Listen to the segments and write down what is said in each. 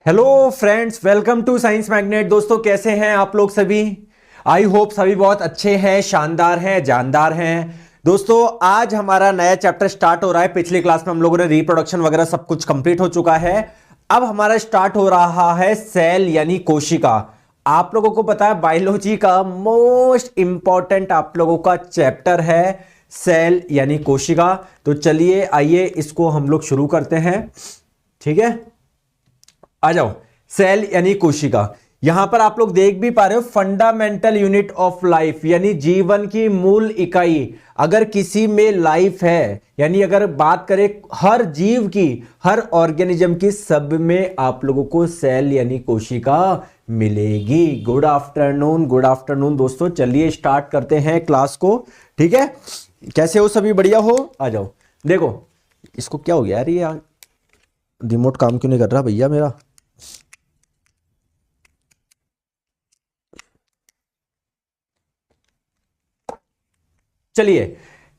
Hello friends, welcome to science magnet. दोस्तों, कैसे हैं आप लोग सभी? आई होप सभी बहुत अच्छे हैं, शानदार हैं, जानदार हैं। दोस्तों, आज हमारा नया चैप्टर स्टार्ट हो रहा है। पिछली क्लास में हम लोगों ने रिप्रोडक्शन वगैरह सब कुछ कंप्लीट हो चुका है। अब हमारा स्टार्ट हो रहा है सेल यानी कोशिका। आप लोगों को पता है बायोलॉजी का मोस्ट इंपॉर्टेंट आप लोगों का चैप्टर है सेल यानी कोशिका। तो चलिए आइए इसको हम लोग शुरू करते हैं। ठीक है, आ जाओ। सेल यानी कोशिका, यहां पर आप लोग देख भी पा रहे हो, फंडामेंटल यूनिट ऑफ लाइफ यानी जीवन की मूल इकाई। अगर किसी में लाइफ है यानी अगर बात करें हर जीव की, हर ऑर्गेनिज्म की, सब में आप लोगों को सेल यानी कोशिका मिलेगी। गुड आफ्टरनून, गुड आफ्टरनून दोस्तों। चलिए स्टार्ट करते हैं क्लास को। ठीक है, कैसे हो सभी? बढ़िया हो? आ जाओ। देखो इसको क्या हो गया यार, ये रिमोट काम क्यों नहीं कर रहा भैया मेरा? चलिए,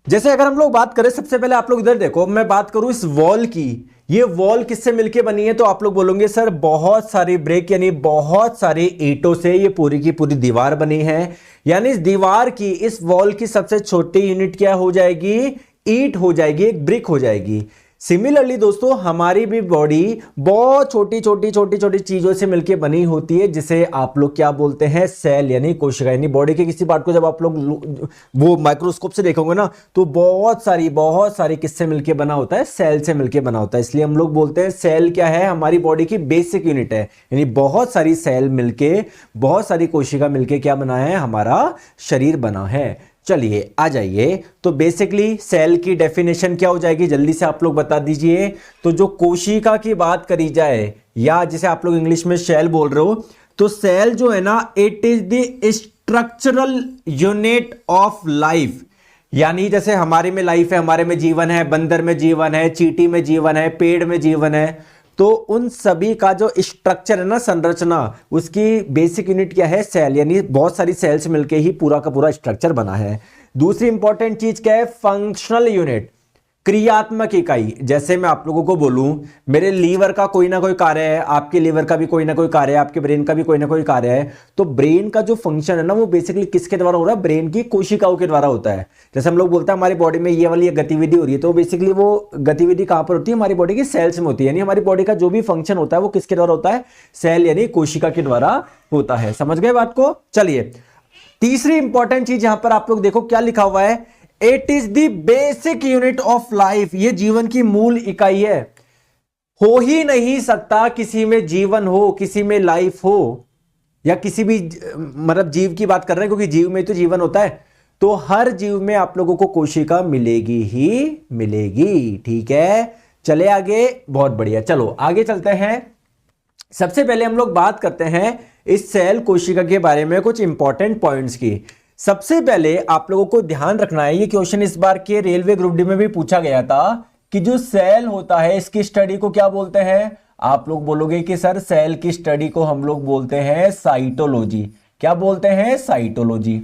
जैसे अगर हम लोग बात करें, सबसे पहले आप लोग इधर देखो, मैं बात करूं इस वॉल की। ये वॉल किससे मिलके बनी है? तो आप लोग बोलोगे सर बहुत सारी ब्रेक यानी बहुत सारी ईंटों से ये पूरी की पूरी दीवार बनी है। यानी इस दीवार की, इस वॉल की सबसे छोटी यूनिट क्या हो जाएगी? ईंट हो जाएगी, एक ब्रिक हो जाएगी। सिमिलरली दोस्तों, हमारी भी बॉडी बहुत छोटी छोटी छोटी छोटी चीजों से मिलकर बनी होती है, जिसे आप लोग क्या बोलते हैं? सेल यानी कोशिका। यानी बॉडी के किसी पार्ट को जब आप लोग वो माइक्रोस्कोप से देखोगे ना, तो बहुत सारी किससे मिलकर बना होता है? सेल से मिलकर बना होता है। इसलिए हम लोग बोलते हैं सेल क्या है? हमारी बॉडी की बेसिक यूनिट है। यानी बहुत सारी सेल मिलके, बहुत सारी कोशिका मिलके क्या बना है? हमारा शरीर बना है। चलिए आ जाइए। तो बेसिकली सेल की डेफिनेशन क्या हो जाएगी? जल्दी से आप लोग बता दीजिए। तो जो कोशिका की बात करी जाए, या जिसे आप लोग इंग्लिश में सेल बोल रहे हो, तो सेल जो है ना, it is the structural unit of life. यानी जैसे हमारे में लाइफ है, हमारे में जीवन है, बंदर में जीवन है, चींटी में जीवन है, पेड़ में जीवन है, तो उन सभी का जो स्ट्रक्चर है ना, संरचना, उसकी बेसिक यूनिट क्या है? सेल। यानी बहुत सारी सेल्स मिलके ही पूरा का पूरा स्ट्रक्चर बना है। दूसरी इंपॉर्टेंट चीज क्या है? फंक्शनल यूनिट, क्रियात्मक इकाई। जैसे मैं आप लोगों को बोलूं, मेरे लीवर का कोई ना कोई कार्य है, आपके लीवर का भी कोई ना कोई कार्य है, आपके ब्रेन का भी कोई ना कोई कार्य है। तो ब्रेन का जो फंक्शन है ना, वो बेसिकली किसके द्वारा हो रहा है? ब्रेन की कोशिकाओं के द्वारा होता है। जैसे हम लोग बोलते हैं हमारी बॉडी में ये वाली गतिविधि हो रही है, तो बेसिकली वो गतिविधि कहां पर होती है? हमारी बॉडी की सेल्स में होती है। यानी हमारी बॉडी का जो भी फंक्शन होता है वो किसके द्वारा होता है? सेल यानी कोशिका के द्वारा होता है। समझ गए बात को? चलिए, तीसरी इंपॉर्टेंट चीज यहां पर आप लोग देखो क्या लिखा हुआ है? It is the basic unit of life. ये जीवन की मूल इकाई है। हो ही नहीं सकता किसी में जीवन हो, किसी में लाइफ हो, या किसी भी मतलब जीव की बात कर रहे हैं, क्योंकि जीव में तो जीवन होता है। तो हर जीव में आप लोगों को कोशिका मिलेगी ही मिलेगी। ठीक है, चले आगे। बहुत बढ़िया, चलो आगे चलते हैं। सबसे पहले हम लोग बात करते हैं इस सेल कोशिका के बारे में कुछ इंपॉर्टेंट पॉइंट्स की। सबसे पहले आप लोगों को ध्यान रखना है, ये क्वेश्चन इस बार के रेलवे ग्रुप डी में भी पूछा गया था कि जो सेल होता है इसकी स्टडी को क्या बोलते हैं? आप लोग बोलोगे कि सर सेल की स्टडी को हम लोग बोलते हैं साइटोलॉजी। क्या बोलते हैं? साइटोलॉजी।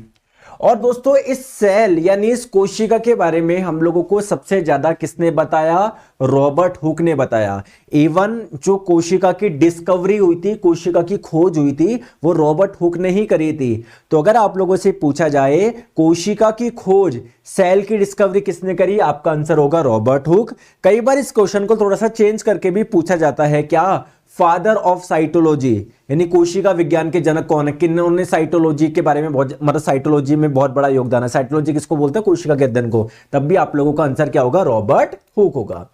और दोस्तों, इस सेल यानी इस कोशिका के बारे में हम लोगों को सबसे ज्यादा किसने बताया? रॉबर्ट हुक ने बताया। इवन जो कोशिका की डिस्कवरी हुई थी, कोशिका की खोज हुई थी, वो रॉबर्ट हुक ने ही करी थी। तो अगर आप लोगों से पूछा जाए कोशिका की खोज, सेल की डिस्कवरी किसने करी, आपका आंसर होगा रॉबर्ट हुक। कई बार इस क्वेश्चन को थोड़ा सा चेंज करके भी पूछा जाता है, क्या? फादर ऑफ साइटोलॉजी, यानी कोशिका विज्ञान के जनक कौन है? किन्होंने साइटोलॉजी के बारे में बहुत, मतलब साइटोलॉजी में बहुत बड़ा योगदान है। साइटोलॉजी किसको बोलते हैं? कोशिका के अध्ययन को। तब भी आप लोगों का आंसर क्या होगा? रॉबर्ट हुक होगा।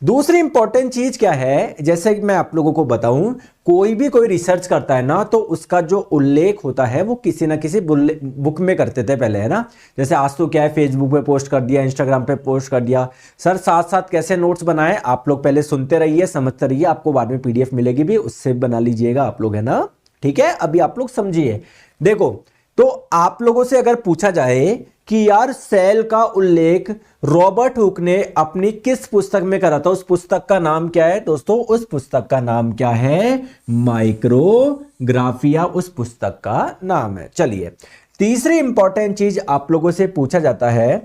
दूसरी इंपॉर्टेंट चीज क्या है? जैसे कि मैं आप लोगों को बताऊं, कोई रिसर्च करता है ना, तो उसका जो उल्लेख होता है वो किसी ना किसी बुक में करते थे पहले, है ना। जैसे आज तो क्या है, फेसबुक पे पोस्ट कर दिया, इंस्टाग्राम पे पोस्ट कर दिया। सर साथ साथ कैसे नोट्स बनाए? आप लोग पहले सुनते रहिए, समझते रहिए, आपको बाद में पीडीएफ मिलेगी भी, उससे बना लीजिएगा आप लोग, है ना। ठीक है, अभी आप लोग समझिए। देखो, तो आप लोगों से अगर पूछा जाए कि यार सेल का उल्लेख रॉबर्ट हुक ने अपनी किस पुस्तक में करा था, उस पुस्तक का नाम क्या है? दोस्तों, उस पुस्तक का नाम क्या है? माइक्रोग्राफिया उस पुस्तक का नाम है। चलिए, तीसरी इंपॉर्टेंट चीज आप लोगों से पूछा जाता है,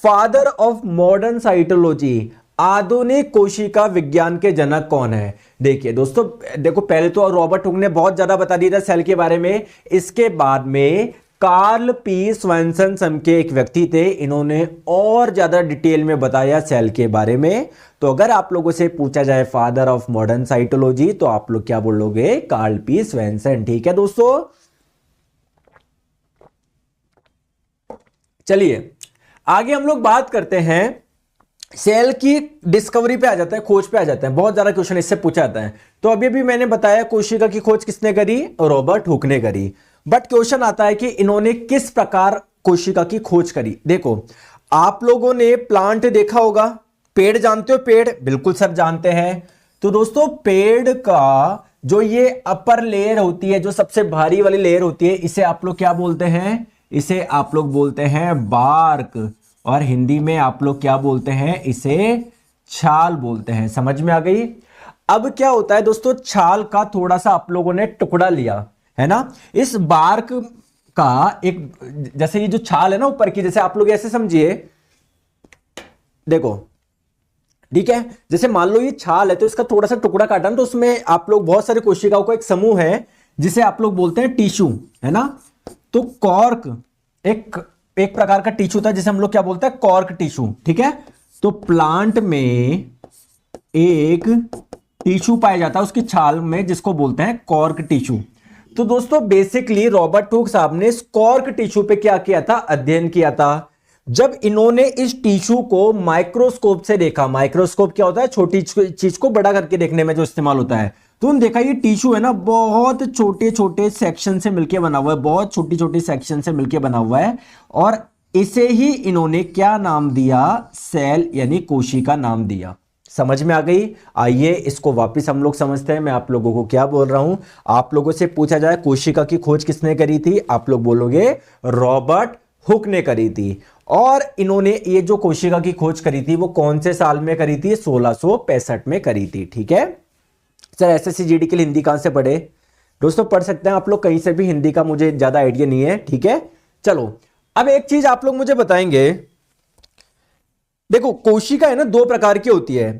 फादर ऑफ मॉडर्न साइटोलॉजी। आधुनिक कोशिका विज्ञान के जनक कौन है? देखिए दोस्तों, देखो पहले तो रॉबर्ट हुक ने बहुत ज्यादा बता दिया था सेल के बारे में। इसके बाद में कार्ल पी स्वैनसन के एक व्यक्ति थे, इन्होंने और ज्यादा डिटेल में बताया सेल के बारे में। तो अगर आप लोगों से पूछा जाए फादर ऑफ मॉडर्न साइटोलॉजी, तो आप लोग क्या बोलोगे? Carl P Swanson. ठीक है दोस्तों, चलिए आगे हम लोग बात करते हैं। सेल की डिस्कवरी पे आ जाता है, खोज पे आ जाते हैं। बहुत ज्यादा क्वेश्चन इससे पूछा जाता है। तो अभी भी मैंने बताया कोशिका की खोज किसने करी? रॉबर्ट हुक ने करी। बट क्वेश्चन आता है कि इन्होंने किस प्रकार कोशिका की खोज करी। देखो, आप लोगों ने प्लांट देखा होगा, पेड़ जानते हो? पेड़ बिल्कुल सब जानते हैं। तो दोस्तों, पेड़ का जो ये अपर लेयर होती है, जो सबसे भारी वाली लेयर होती है, इसे आप लोग क्या बोलते हैं? इसे आप लोग बोलते हैं बार्क, और हिंदी में आप लोग क्या बोलते हैं? इसे छाल बोलते हैं। समझ में आ गई? अब क्या होता है दोस्तों, छाल का थोड़ा सा आप लोगों ने टुकड़ा लिया है ना, इस बार्क का एक, जैसे ये जो छाल है ना ऊपर की, जैसे आप लोग ऐसे समझिए, देखो ठीक है, जैसे मान लो ये छाल है, तो इसका थोड़ा सा टुकड़ा काटा, तो उसमें आप लोग बहुत सारे कोशिकाओं का एक समूह है जिसे आप लोग बोलते हैं टिश्यू, है ना। तो कॉर्क एक प्रकार का टिश्यू था जिसे हम लोग क्या बोलते हैं? Cork tissue. ठीक है, तो प्लांट में एक टिश्यू पाया जाता है उसकी छाल में, जिसको बोलते हैं कॉर्क टिश्यू। तो दोस्तों बेसिकली रॉबर्ट हुक साहब ने इस कॉर्क टिश्यू पे क्या किया था? अध्ययन किया था। जब इन्होंने इस टिश्यू को माइक्रोस्कोप से देखा, माइक्रोस्कोप क्या होता है? छोटी चीज को बड़ा करके देखने में जो इस्तेमाल होता है। तो उन्होंने देखा ये टिश्यू है ना, बहुत छोटे छोटे सेक्शन से मिलकर बना हुआ है, बहुत छोटी छोटी सेक्शन से मिलकर बना हुआ है, और इसे ही इन्होंने क्या नाम दिया? सेल यानी कोशिका नाम दिया। समझ में आ गई? आइए इसको वापस हम लोग समझते हैं। मैं आप लोगों को क्या बोल रहा हूं? आप लोगों से पूछा जाए कोशिका की खोज किसने करी थी, आप लोग बोलोगे रॉबर्ट हुक ने करी थी। और इन्होंने ये जो कोशिका की खोज करी थी वो कौन से साल में करी थी? 1665 में करी थी। ठीक है सर, एसएससी जीडी के लिए हिंदी कहां से पढ़े? दोस्तों पढ़ सकते हैं आप लोग कहीं से भी, हिंदी का मुझे ज्यादा आइडिया नहीं है। ठीक है, चलो अब एक चीज आप लोग मुझे बताएंगे। देखो कोशिका है ना, दो प्रकार की होती है।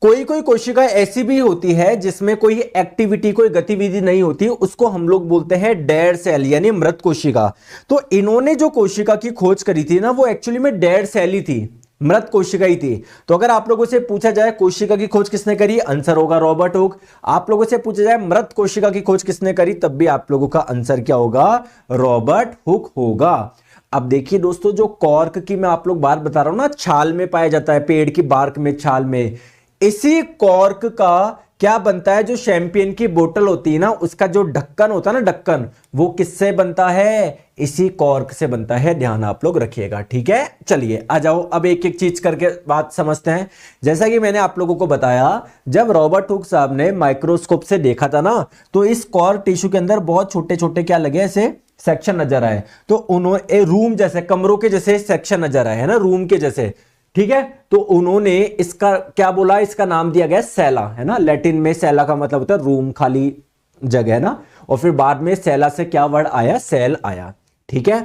कोई कोई कोशिका ऐसी भी होती है जिसमें कोई एक्टिविटी, कोई गतिविधि नहीं होती, उसको हम लोग बोलते हैं डेड सेल यानी मृत कोशिका। तो इन्होंने जो कोशिका की खोज करी थी ना, वो एक्चुअली में डेड सेल ही थी, मृत कोशिका ही थी। तो अगर आप लोगों से पूछा जाए कोशिका की खोज किसने करी, आंसर होगा रॉबर्ट हुक। आप लोगों से पूछा जाए मृत कोशिका की खोज किसने करी, तब भी आप लोगों का आंसर क्या होगा? रॉबर्ट हुक होगा। अब देखिए दोस्तों, जो कॉर्क की मैं आप लोग बात बता रहा हूं ना, छाल में पाया जाता है, पेड़ की बार्क में, छाल में, इसी कॉर्क का क्या बनता है? जो शैंपेन की बोतल होती है ना, उसका जो ढक्कन होता है ना, ढक्कन, वो किससे बनता है? इसी कॉर्क से बनता है। ध्यान आप लोग रखिएगा। ठीक है, चलिए आ जाओ अब एक एक चीज करके बात समझते हैं। जैसा कि मैंने आप लोगों को बताया, जब रॉबर्ट हुक साहब ने माइक्रोस्कोप से देखा था ना, तो इस कॉर्क टिश्यू के अंदर बहुत छोटे छोटे क्या लगे, ऐसे सेक्शन नजर आए। तो उन्होंने रूम जैसे, कमरों के जैसे सेक्शन नजर आए, है ना, रूम के जैसे। ठीक है, तो उन्होंने इसका क्या बोला? इसका नाम दिया गया सेला, है ना। लैटिन में सेला का मतलब होता है रूम, खाली जगह, है ना। और फिर बाद में सेला से क्या वर्ड आया? सेल आया। ठीक है,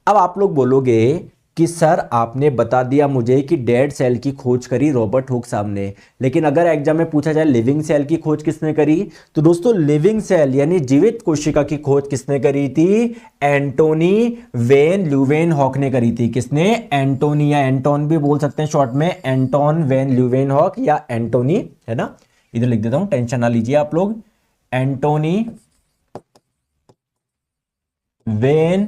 अब आप लोग बोलोगे कि सर आपने बता दिया मुझे कि डेड सेल की खोज करी रॉबर्ट हुक साहब ने, लेकिन अगर एग्जाम में पूछा जाए लिविंग सेल की खोज किसने करी, तो दोस्तों लिविंग सेल यानी जीवित कोशिका की खोज किसने करी थी? एंटोनी वेन ल्यूवेनहॉक ने करी थी। किसने? एंटोनी, या एंटोन भी बोल सकते हैं शॉर्ट में, एंटोन वेन ल्यूवेनहॉक या एंटोनी, है ना। इधर लिख देता हूं, टेंशन ना लीजिए आप लोग। एंटोनी वेन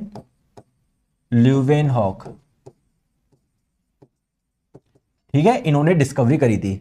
ल्यूवेनहॉक, ठीक है, इन्होंने डिस्कवरी करी थी।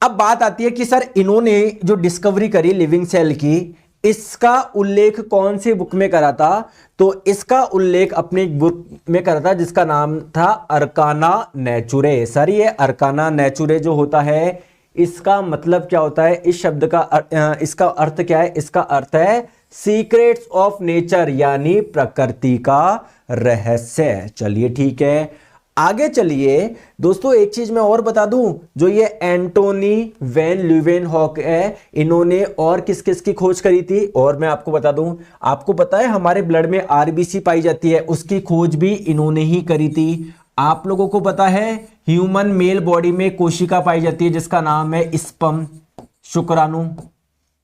अब बात आती है कि सर इन्होंने जो डिस्कवरी करी लिविंग सेल की, इसका उल्लेख कौन सी बुक में करा था? तो इसका उल्लेख अपने एक बुक में करा था जिसका नाम था अर्काना नेचुरे। सर ये अर्काना नेचुरे जो होता है, इसका मतलब क्या होता है? इस शब्द का इसका अर्थ क्या है? इसका अर्थ है सीक्रेट्स ऑफ नेचर यानी प्रकृति का रहस्य। चलिए ठीक है, आगे चलिए दोस्तों, एक चीज मैं और बता दूं, जो ये एंटोनी वेन ल्यूवेनहॉक है, इन्होंने और किस किस की खोज करी थी? और मैं आपको बता दूं, आपको पता है हमारे ब्लड में आरबीसी पाई जाती है, उसकी खोज भी इन्होंने ही करी थी। आप लोगों को पता है ह्यूमन मेल बॉडी में कोशिका पाई जाती है जिसका नाम है स्पर्म, शुक्राणु,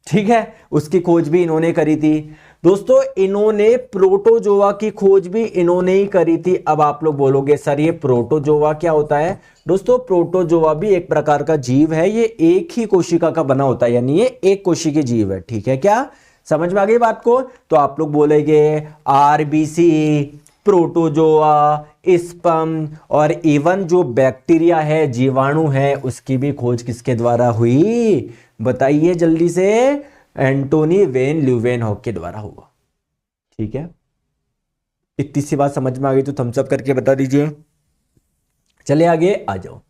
ठीक है, उसकी खोज भी इन्होंने करी थी। दोस्तों इन्होंने प्रोटोजोआ की खोज भी इन्होंने ही करी थी। अब आप लोग बोलोगे सर ये प्रोटोजोआ क्या होता है? दोस्तों प्रोटोजोआ भी एक प्रकार का जीव है, ये एक ही कोशिका का बना होता है, यानी ये एक कोशिकीय जीव है, ठीक है, क्या समझ में आ गई बात को? तो आप लोग बोलेंगे आरबीसी, प्रोटोजोआ, स्पर्म और इवन जो बैक्टीरिया है, जीवाणु है, उसकी भी खोज किसके द्वारा हुई? बताइए जल्दी से। एंटोनी वेन ल्यूवेनहॉक के द्वारा हुआ, ठीक है। इतनी सी बात समझ में आ गई तो थम्स अप करके बता दीजिए। चले आगे आ जाओ।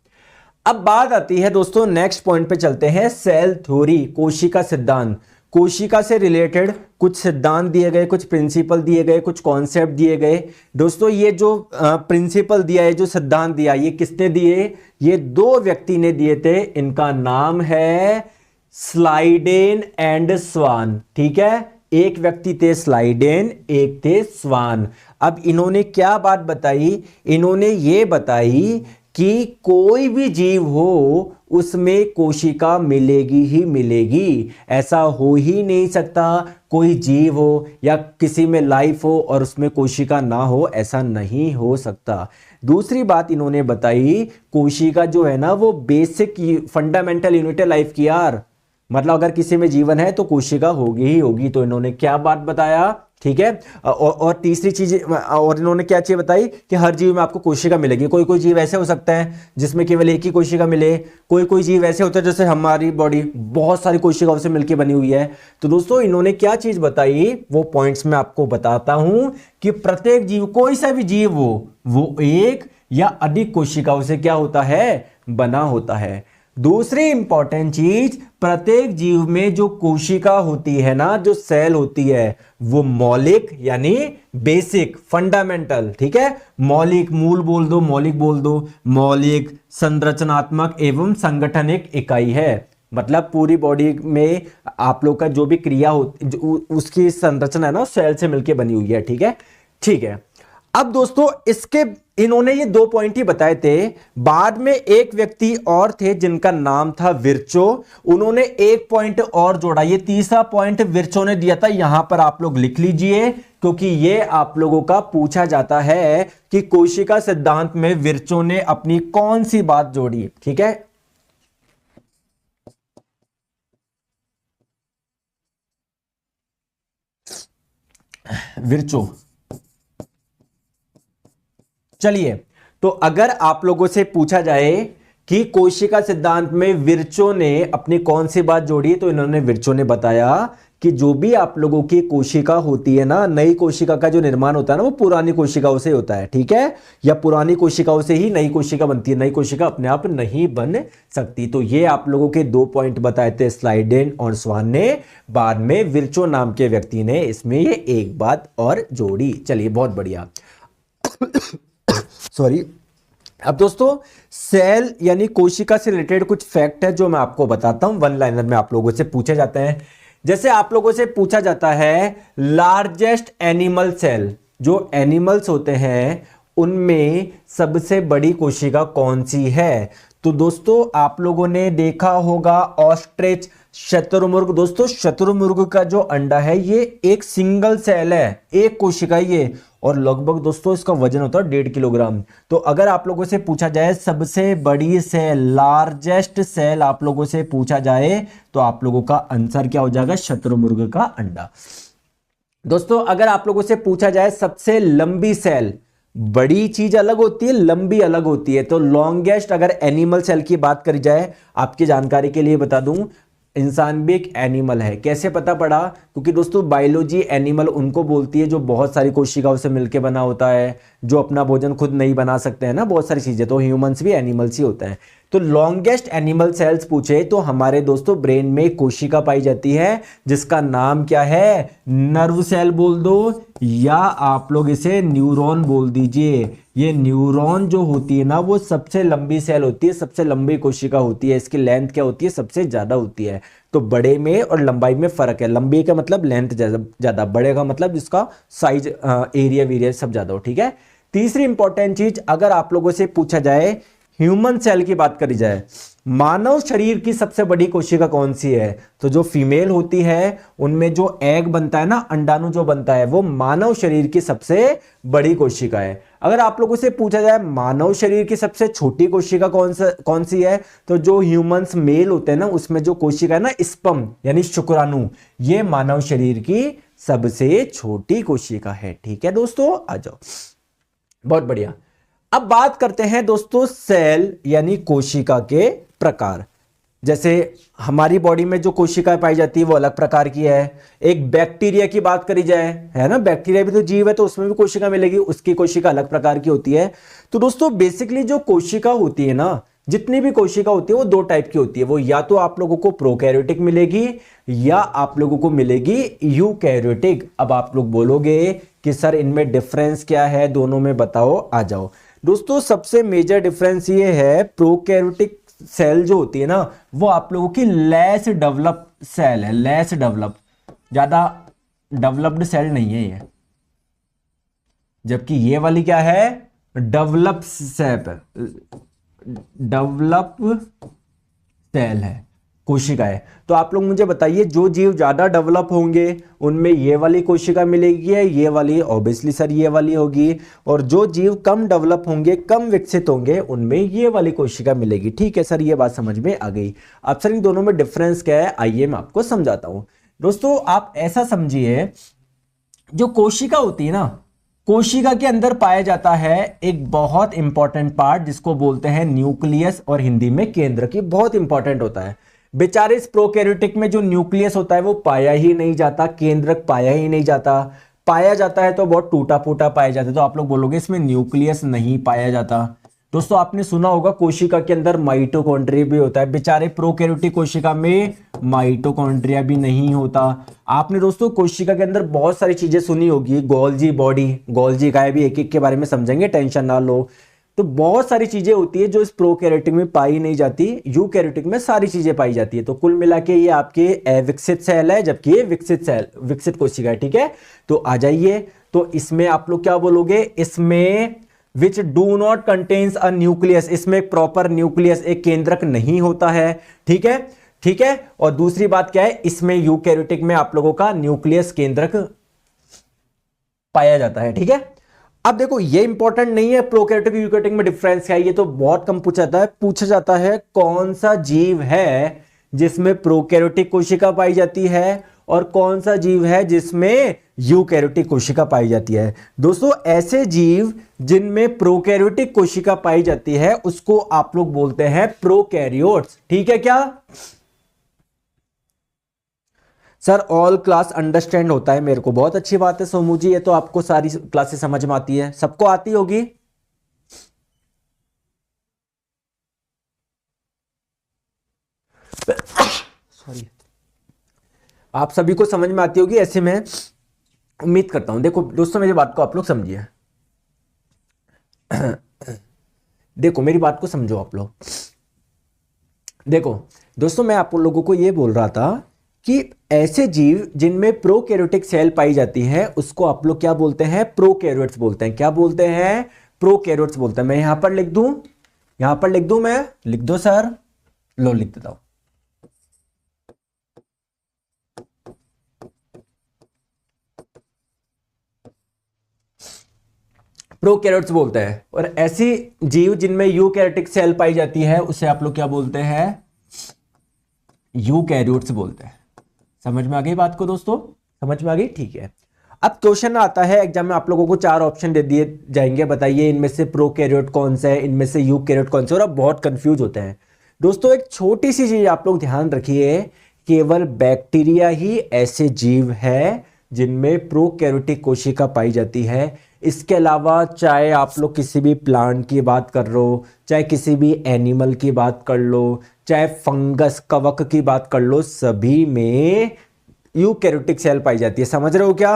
अब बात आती है दोस्तों, नेक्स्ट पॉइंट पे चलते हैं, सेल थ्योरी, कोशिका सिद्धांत। कोशिका से रिलेटेड कुछ सिद्धांत दिए गए, कुछ प्रिंसिपल दिए गए, कुछ कॉन्सेप्ट दिए गए। दोस्तों ये जो प्रिंसिपल दिया है, जो सिद्धांत दिया, ये किसने दिए? ये दो व्यक्ति ने दिए थे, इनका नाम है स्लाइडेन एंड स्वान, ठीक है। एक व्यक्ति थे स्लाइडेन, एक थे स्वान। अब इन्होंने क्या बात बताई? इन्होंने ये बताई कि कोई भी जीव हो उसमें कोशिका मिलेगी ही मिलेगी, ऐसा हो ही नहीं सकता कोई जीव हो या किसी में लाइफ हो और उसमें कोशिका ना हो, ऐसा नहीं हो सकता। दूसरी बात इन्होंने बताई, कोशिका जो है ना वो बेसिक फंडामेंटल यूनिट है लाइफ की यार, मतलब अगर किसी में जीवन है तो कोशिका होगी ही होगी। तो इन्होंने क्या बात बताया, ठीक है। और तीसरी चीज, और इन्होंने क्या चीज बताई कि हर जीव में आपको कोशिका मिलेगी। कोई कोई जीव ऐसे हो सकता है जिसमें केवल एक ही कोशिका मिले, कोई कोई जीव ऐसे होता है जैसे हमारी बॉडी बहुत सारी कोशिकाओं से मिलकर बनी हुई है। तो दोस्तों इन्होंने क्या चीज बताई, वो पॉइंट्स में आपको बताता हूं कि प्रत्येक जीव, कोई सा भी जीव हो, वो एक या अधिक कोशिकाओं से क्या होता है? बना होता है। दूसरी इंपॉर्टेंट चीज, प्रत्येक जीव में जो कोशिका होती है ना, जो सेल होती है, वो मौलिक यानी बेसिक, फंडामेंटल, ठीक है। मौलिक, मूल बोल दो, मौलिक बोल दो, मौलिक, संरचनात्मक एवं संगठनिक इकाई है। मतलब पूरी बॉडी में आप लोग का जो भी क्रिया होती, उसकी संरचना है ना, सेल से मिलकर बनी हुई है, ठीक है, ठीक है। अब दोस्तों इसके इन्होंने ये दो पॉइंट ही बताए थे। बाद में एक व्यक्ति और थे जिनका नाम था विर्चो, उन्होंने एक पॉइंट और जोड़ा, ये तीसरा पॉइंट विर्चो ने दिया था। यहां पर आप लोग लिख लीजिए क्योंकि ये आप लोगों का पूछा जाता है कि कोशिका सिद्धांत में विर्चो ने अपनी कौन सी बात जोड़ी, ठीक है। विर्चो, चलिए, तो अगर आप लोगों से पूछा जाए कि कोशिका सिद्धांत में विर्चो ने अपनी कौन सी बात जोड़ी, तो इन्होंने विर्चो ने बताया कि जो भी आप लोगों की कोशिका होती है ना, नई कोशिका का जो निर्माण होता है ना, वो पुरानी कोशिकाओं से होता है, ठीक है, या पुरानी कोशिकाओं से ही नई कोशिका बनती है, नई कोशिका अपने आप नहीं बन सकती। तो ये आप लोगों के दो पॉइंट बताए थे स्लाइडेन और स्वान ने। बाद में विर्चो नाम के व्यक्ति ने इसमें ये एक बात और जोड़ी। चलिए, बहुत बढ़िया। सॉरी। अब दोस्तों सेल यानी कोशिका से रिलेटेड कुछ फैक्ट है जो मैं आपको बताता हूं, वन लाइनर में आप लोगों से पूछे जाते हैं। जैसे आप लोगों से पूछा जाता है लार्जेस्ट एनिमल सेल, जो एनिमल्स होते हैं उनमें सबसे बड़ी कोशिका कौन सी है? तो दोस्तों आप लोगों ने देखा होगा ऑस्ट्रिच, शतुरमुर्ग। दोस्तों शतुरमुर्ग का जो अंडा है ये एक सिंगल सेल है, एक कोशिका ये, और लगभग दोस्तों इसका वजन होता है 1.5 किलोग्राम। तो अगर आप लोगों से पूछा जाए सबसे बड़ी सेल, लार्जेस्ट सेल आप लोगों से पूछा जाए, तो आप लोगों का आंसर क्या हो जाएगा? शतुरमुर्ग का अंडा। दोस्तों अगर आप लोगों से पूछा जाए सबसे लंबी सेल, बड़ी चीज अलग होती है, लंबी अलग होती है, तो लॉन्गेस्ट अगर एनिमल सेल की बात करी जाए, आपकी जानकारी के लिए बता दूं, इंसान भी एक एनिमल है। कैसे पता पड़ा? क्योंकि दोस्तों बायोलॉजी एनिमल उनको बोलती है जो बहुत सारी कोशिकाओं से मिलकर बना होता है, जो अपना भोजन खुद नहीं बना सकते हैं ना, बहुत सारी चीजें, तो ह्यूमंस भी एनिमल्स ही होते हैं। तो लॉन्गेस्ट एनिमल सेल्स पूछे तो हमारे दोस्तों ब्रेन में कोशिका पाई जाती है जिसका नाम क्या है? नर्व सेल बोल दो या आप लोग इसे न्यूरॉन बोल दीजिए। ये न्यूरॉन जो होती है ना, वो सबसे लंबी सेल होती है, सबसे लंबी कोशिका होती है। इसकी लेंथ क्या होती है? सबसे ज्यादा होती है। तो बड़े में और लंबाई में फर्क है। लंबी का मतलब लेंथ ज्यादा, बड़े का मतलब जिसका साइज, एरिया वीरिया सब ज्यादा हो, ठीक है। तीसरी इंपॉर्टेंट चीज, अगर आप लोगों से पूछा जाए ह्यूमन सेल की बात करी जाए, मानव शरीर की सबसे बड़ी कोशिका कौन सी है, तो जो फीमेल होती है उनमें जो एग बनता है ना, अंडाणु जो बनता है, वो मानव शरीर की सबसे बड़ी कोशिका है। अगर आप लोगों से पूछा जाए मानव शरीर की सबसे छोटी कोशिका कौन सी है, तो जो ह्यूमंस मेल होते हैं ना, उसमें जो कोशिका है ना, स्पर्म यानी शुक्राणु, ये मानव शरीर की सबसे छोटी कोशिका है। ठीक है दोस्तों, आ जाओ, बहुत बढ़िया। अब बात करते हैं दोस्तों सेल यानी कोशिका के प्रकार। जैसे हमारी बॉडी में जो कोशिकाएं पाई जाती है वो अलग प्रकार की है। एक बैक्टीरिया की बात करी जाए, है ना, बैक्टीरिया भी तो जीव है, तो उसमें भी कोशिका मिलेगी, उसकी कोशिका अलग प्रकार की होती है। तो दोस्तों बेसिकली जो कोशिका होती है ना, जितनी भी कोशिका होती है वो दो टाइप की होती है। वो या तो आप लोगों को प्रोकैरियोटिक मिलेगी या आप लोगों को मिलेगी यूकैरियोटिक। अब आप लोग बोलोगे कि सर इनमें डिफरेंस क्या है, दोनों में बताओ, आ जाओ दोस्तों। सबसे मेजर डिफरेंस ये है, प्रोकैरियोटिक सेल जो होती है ना, वो आप लोगों की लेस डेवलप सेल है, लेस डेवलप, ज्यादा डेवलप्ड सेल नहीं है ये। जबकि ये वाली क्या है, डेवलप सेल है, कोशिका है। तो आप लोग मुझे बताइए, जो जीव ज्यादा डेवलप होंगे उनमें ये वाली कोशिका मिलेगी, ये वाली ऑब्वियसली सर ये वाली होगी, और जो जीव कम डेवलप होंगे, कम विकसित होंगे, उनमें ये वाली कोशिका मिलेगी। ठीक है सर, ये बात समझ में आ गई। अब सर इन दोनों में डिफरेंस क्या है, आइए मैं आपको समझाता हूं। दोस्तों आप ऐसा समझिए, जो कोशिका होती है ना, कोशिका के अंदर पाया जाता है एक बहुत इंपॉर्टेंट पार्ट जिसको बोलते हैं न्यूक्लियस, और हिंदी में केंद्र की, बहुत इंपॉर्टेंट होता है। बेचारे इस प्रोकैरियोटिक में जो न्यूक्लियस होता है वो पाया ही नहीं जाता, केंद्रक पाया ही नहीं जाता, पाया जाता है तो बहुत टूटा फूटा पाया जाता है। तो आप लोग बोलोगे इसमें न्यूक्लियस नहीं पाया जाता। दोस्तों आपने सुना होगा कोशिका के अंदर माइटोकॉन्ड्रिया भी होता है, बेचारे प्रोकैरियोटिक कोशिका में माइटोकॉन्ड्रिया भी नहीं होता। आपने दोस्तों कोशिका के अंदर बहुत सारी चीजें सुनी होगी, गोल्जी बॉडी, गोल्जी का भी एक एक के बारे में समझेंगे, टेंशन ना लो। तो बहुत सारी चीजें होती है जो इस प्रोकैरियोटिक में पाई नहीं जाती, यूकैरियोटिक में सारी चीजें पाई जाती है। तो कुल मिला के ये आपके अविकसित सेल है, जबकि ये विकसित सेल, विकसित कोशिका है। ठीक है, तो आ जाइए, तो इसमें आप लोग क्या बोलोगे, इसमें which do not contains a nucleus, इसमें प्रॉपर न्यूक्लियस, एक केंद्रक नहीं होता है। ठीक है, ठीक है। और दूसरी बात क्या है, इसमें यूकैरियोटिक में आप लोगों का न्यूक्लियस केंद्रक पाया जाता है। ठीक है, अब देखो ये इंपॉर्टेंट नहीं है प्रोकैरियोटिक यूकैरियोटिक में डिफरेंस क्या है, ये तो बहुत कम पूछा जाता है कौन सा जीव है जिसमें प्रोकैरियोटिक कोशिका पाई जाती है और कौन सा जीव है जिसमें यूकैरियोटिक कोशिका पाई जाती है। दोस्तों ऐसे जीव जिनमें प्रोकैरियोटिक कोशिका पाई जाती है उसको आप लोग बोलते हैं प्रोकैरियोट्स। ठीक है क्या सर, ऑल क्लास अंडरस्टैंड होता है मेरे को, बहुत अच्छी बात है सोमू जी, ये तो आपको सारी क्लासेस समझ में आती है, सबको आती होगी। सॉरी, आप सभी को समझ में आती होगी, ऐसे मैं उम्मीद करता हूं। देखो दोस्तों मेरी बात को आप लोग समझिए, देखो मेरी बात को समझो आप लोग। देखो दोस्तों मैं आप लोगों को यह बोल रहा था कि ऐसे जीव जिनमें प्रोकैरियोटिक सेल पाई जाती है उसको आप लोग क्या बोलते हैं, प्रोकैरियोट्स बोलते हैं। क्या बोलते हैं, प्रोकैरियोट्स बोलते हैं। मैं यहां पर लिख दूं, यहां पर लिख दूं, मैं लिख दो सर, लो लिख देता हूं। प्रोकैरियोट्स बोलते हैं। और ऐसी जीव जिनमें यूकैरियोटिक सेल पाई जाती है उसे आप लोग क्या बोलते हैं, यूकैरियोट्स बोलते हैं। समझ में आ गई बात को दोस्तों, समझ में आ गई। ठीक है, अब क्वेश्चन आता है एग्जाम में, आप लोगों को 4 ऑप्शन दे दिए जाएंगे, बताइए इनमें से प्रोकैरियोट कौन सा है, इनमें से यूकैरियोट कौन सा है, और आप बहुत कंफ्यूज होते हैं। दोस्तों एक छोटी सी चीज आप लोग ध्यान रखिए, केवल बैक्टीरिया ही ऐसे जीव है जिनमें प्रोकैरियोटिक कोशिका पाई जाती है। इसके अलावा चाहे आप लोग किसी भी प्लांट की बात कर लो, चाहे किसी भी एनिमल की बात कर लो, चाहे फंगस कवक की बात कर लो, सभी में यूकैरियोटिक सेल पाई जाती है। समझ रहे हो क्या,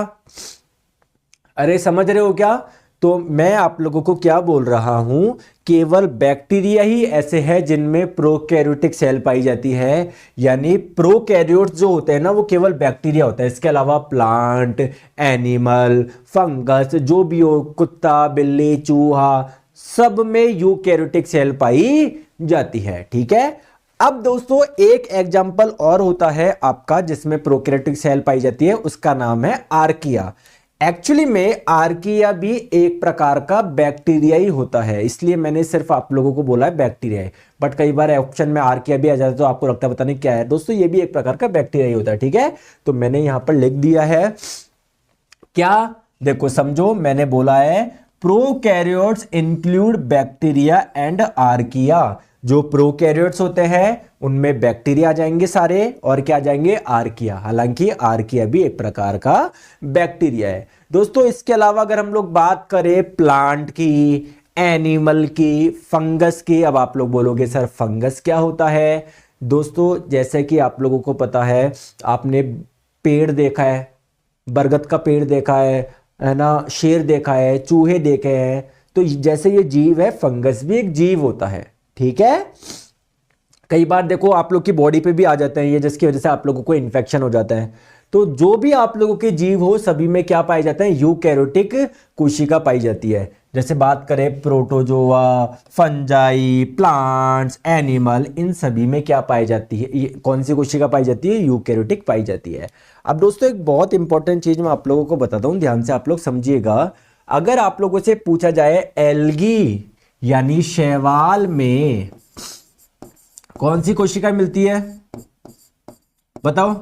अरे समझ रहे हो क्या। तो मैं आप लोगों को क्या बोल रहा हूं केवल बैक्टीरिया ही ऐसे हैं जिनमें प्रोकैरियोटिक सेल पाई जाती है, यानी प्रोकैरियोट्स जो होते हैं ना वो केवल बैक्टीरिया होता है। इसके अलावा प्लांट, एनिमल, फंगस, जो भी हो, कुत्ता, बिल्ली, चूहा, सब में यूकैरियोटिक सेल पाई जाती है। ठीक है, अब दोस्तों एक एग्जाम्पल और होता है आपका जिसमें प्रोकैरियोटिक सेल पाई जाती है, उसका नाम है आर्किया। एक्चुअली में आर्किया भी एक प्रकार का बैक्टीरिया ही होता है, इसलिए मैंने सिर्फ आप लोगों को बोला है बैक्टीरिया है, बट कई बार ऑप्शन में आर्किया भी आ जाता है तो आपको लगता है पता नहीं क्या है। दोस्तों ये भी एक प्रकार का बैक्टीरिया ही होता है। ठीक है, तो मैंने यहां पर लिख दिया है क्या, देखो समझो, मैंने बोला है prokaryotes include bacteria and archaea. जो प्रोकैरियोट्स होते हैं उनमें बैक्टीरिया आ जाएंगे सारे, और क्या आ जाएंगे, आर्किया। हालांकि आर्किया भी एक प्रकार का बैक्टीरिया है। दोस्तों इसके अलावा अगर हम लोग बात करें प्लांट की, एनिमल की, फंगस की, अब आप लोग बोलोगे सर फंगस क्या होता है। दोस्तों जैसे कि आप लोगों को पता है, आपने पेड़ देखा है, बरगद का पेड़ देखा है ना, शेर देखा है, चूहे देखे हैं, तो जैसे ये जीव है, फंगस भी एक जीव होता है। ठीक है, कई बार देखो आप लोग की बॉडी पे भी आ जाते हैं ये, जिसकी वजह से आप लोगों को इन्फेक्शन हो जाता है। तो जो भी आप लोगों के जीव हो सभी में क्या पाए जाते हैं, यूकैरियोटिक कोशिका पाई जाती है। जैसे बात करें प्रोटोजोआ, फंजाई, प्लांट्स, एनिमल, इन सभी में क्या पाई जाती है, ये कौन सी कोशिका पाई जाती है, यूकैरियोटिक पाई जाती है। अब दोस्तों एक बहुत इंपॉर्टेंट चीज मैं आप लोगों को बताता हूं, ध्यान से आप लोग समझिएगा। अगर आप लोगों से पूछा जाए एल्गी यानी शैवाल में कौन सी कोशिका मिलती है, बताओ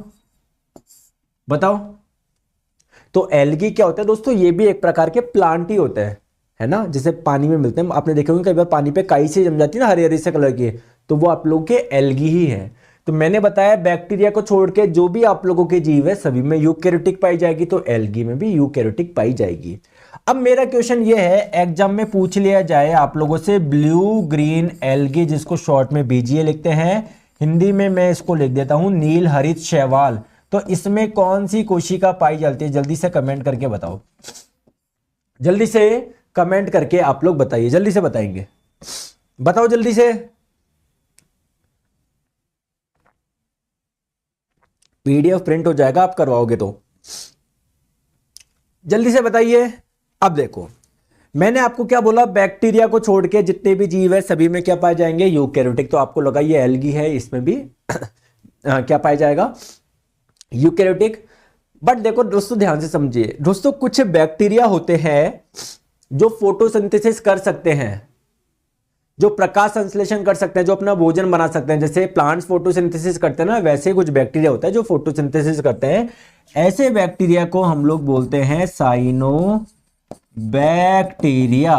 बताओ। तो एल्गी क्या होता है दोस्तों, ये भी एक प्रकार के प्लांट ही होते हैं, है ना, जैसे पानी में मिलते हैं। आपने देखा होगा कई बार पानी पे काई से जम जाती है ना, हरी हरी से कलर की, तो वो आप लोगों के एल्गी ही है। तो मैंने बताया बैक्टीरिया को छोड़ के जो भी आप लोगों के जीव है सभी में यूकैरियोटिक पाई जाएगी, तो एल्गी में भी यूकैरियोटिक पाई जाएगी। अब मेरा क्वेश्चन ये है, एग्जाम में पूछ लिया जाए आप लोगों से ब्लू ग्रीन एल्गी, जिसको शॉर्ट में बीजीए लिखते हैं, हिंदी में मैं इसको लिख देता हूं नील हरित शैवाल, तो इसमें कौन सी कोशिका पाई जाती है, जल्दी से कमेंट करके बताओ, जल्दी से कमेंट करके आप लोग बताइए, जल्दी से बताएंगे, बताओ जल्दी से। पीडीएफ प्रिंट हो जाएगा आप करवाओगे तो, जल्दी से बताइए। अब देखो मैंने आपको क्या बोला, बैक्टीरिया को छोड़ के जितने भी जीव है सभी में क्या पाए जाएंगे, यूकैरियोटिक। तो आपको लगा ये एल्गी है, इसमें भी क्या पाया जाएगा, यूकैरियोटिक। बट देखो दोस्तों ध्यान से समझिए, दोस्तों कुछ बैक्टीरिया होते हैं जो फोटोसिंथेसिस कर सकते हैं, जो प्रकाश संश्लेषण कर सकते हैं, जो अपना भोजन बना सकते हैं। जैसे प्लांट्स फोटोसिंथेसिस करते हैं ना, वैसे कुछ बैक्टीरिया होता है जो फोटोसिंथेसिस करते हैं। ऐसे बैक्टीरिया को हम लोग बोलते हैं साइनो बैक्टीरिया।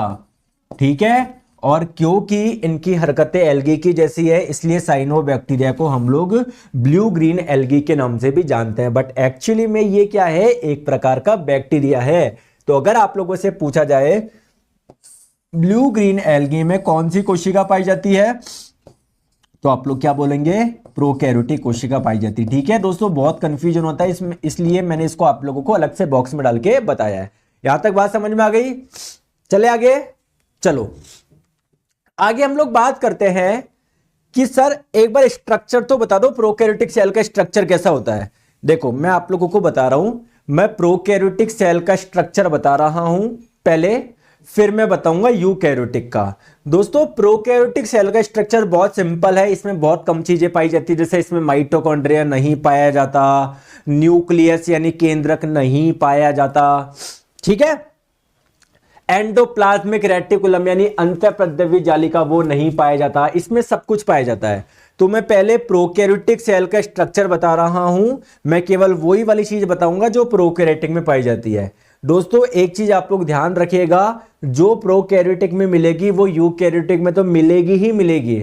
ठीक है, और क्योंकि इनकी हरकतें एल्गी की जैसी है इसलिए साइनो बैक्टीरिया को हम लोग ब्लू ग्रीन एल्गी के नाम से भी जानते हैं। बट एक्चुअली में ये क्या है, एक प्रकार का बैक्टीरिया है। तो अगर आप लोगों से पूछा जाए ब्लू ग्रीन एल्गी में कौन सी कोशिका पाई जाती है, तो आप लोग क्या बोलेंगे, प्रोकैरियोटिक कोशिका पाई जाती है। ठीक है दोस्तों, बहुत कंफ्यूजन होता है इसमें, इसलिए मैंने इसको आप लोगों को अलग से बॉक्स में डाल के बताया है। यहां तक बात समझ में आ गई, चले आगे। चलो आगे हम लोग बात करते हैं कि सर एक बार स्ट्रक्चर तो बता दो, प्रोकैरियोटिक सेल का स्ट्रक्चर कैसा होता है। देखो मैं आप लोगों को बता रहा हूं, मैं प्रोकैरियोटिक सेल का स्ट्रक्चर बता रहा हूं पहले, फिर मैं बताऊंगा यूकैरियोटिक का। दोस्तों प्रोकैरियोटिक सेल का स्ट्रक्चर बहुत सिंपल है, इसमें बहुत कम चीजें पाई जाती है। जैसे इसमें माइटोकॉन्ड्रिया नहीं पाया जाता, न्यूक्लियस यानी केंद्रक नहीं पाया जाता। ठीक है, एंडोप्लाज्मिक रेटिकुलम यानी अंतःप्रद्रव्य जालिका वो नहीं पाया जाता, इसमें सब कुछ पाया जाता है। तो मैं पहले प्रोकैरियोटिक सेल का स्ट्रक्चर बता रहा हूं, मैं केवल वही वाली चीज बताऊंगा जो प्रोकैरियोटिक में पाई जाती है। दोस्तों एक चीज आप लोग ध्यान रखिएगा, जो प्रोकैरियोटिक में मिलेगी वो यूकैरियोटिक में तो मिलेगी ही मिलेगी,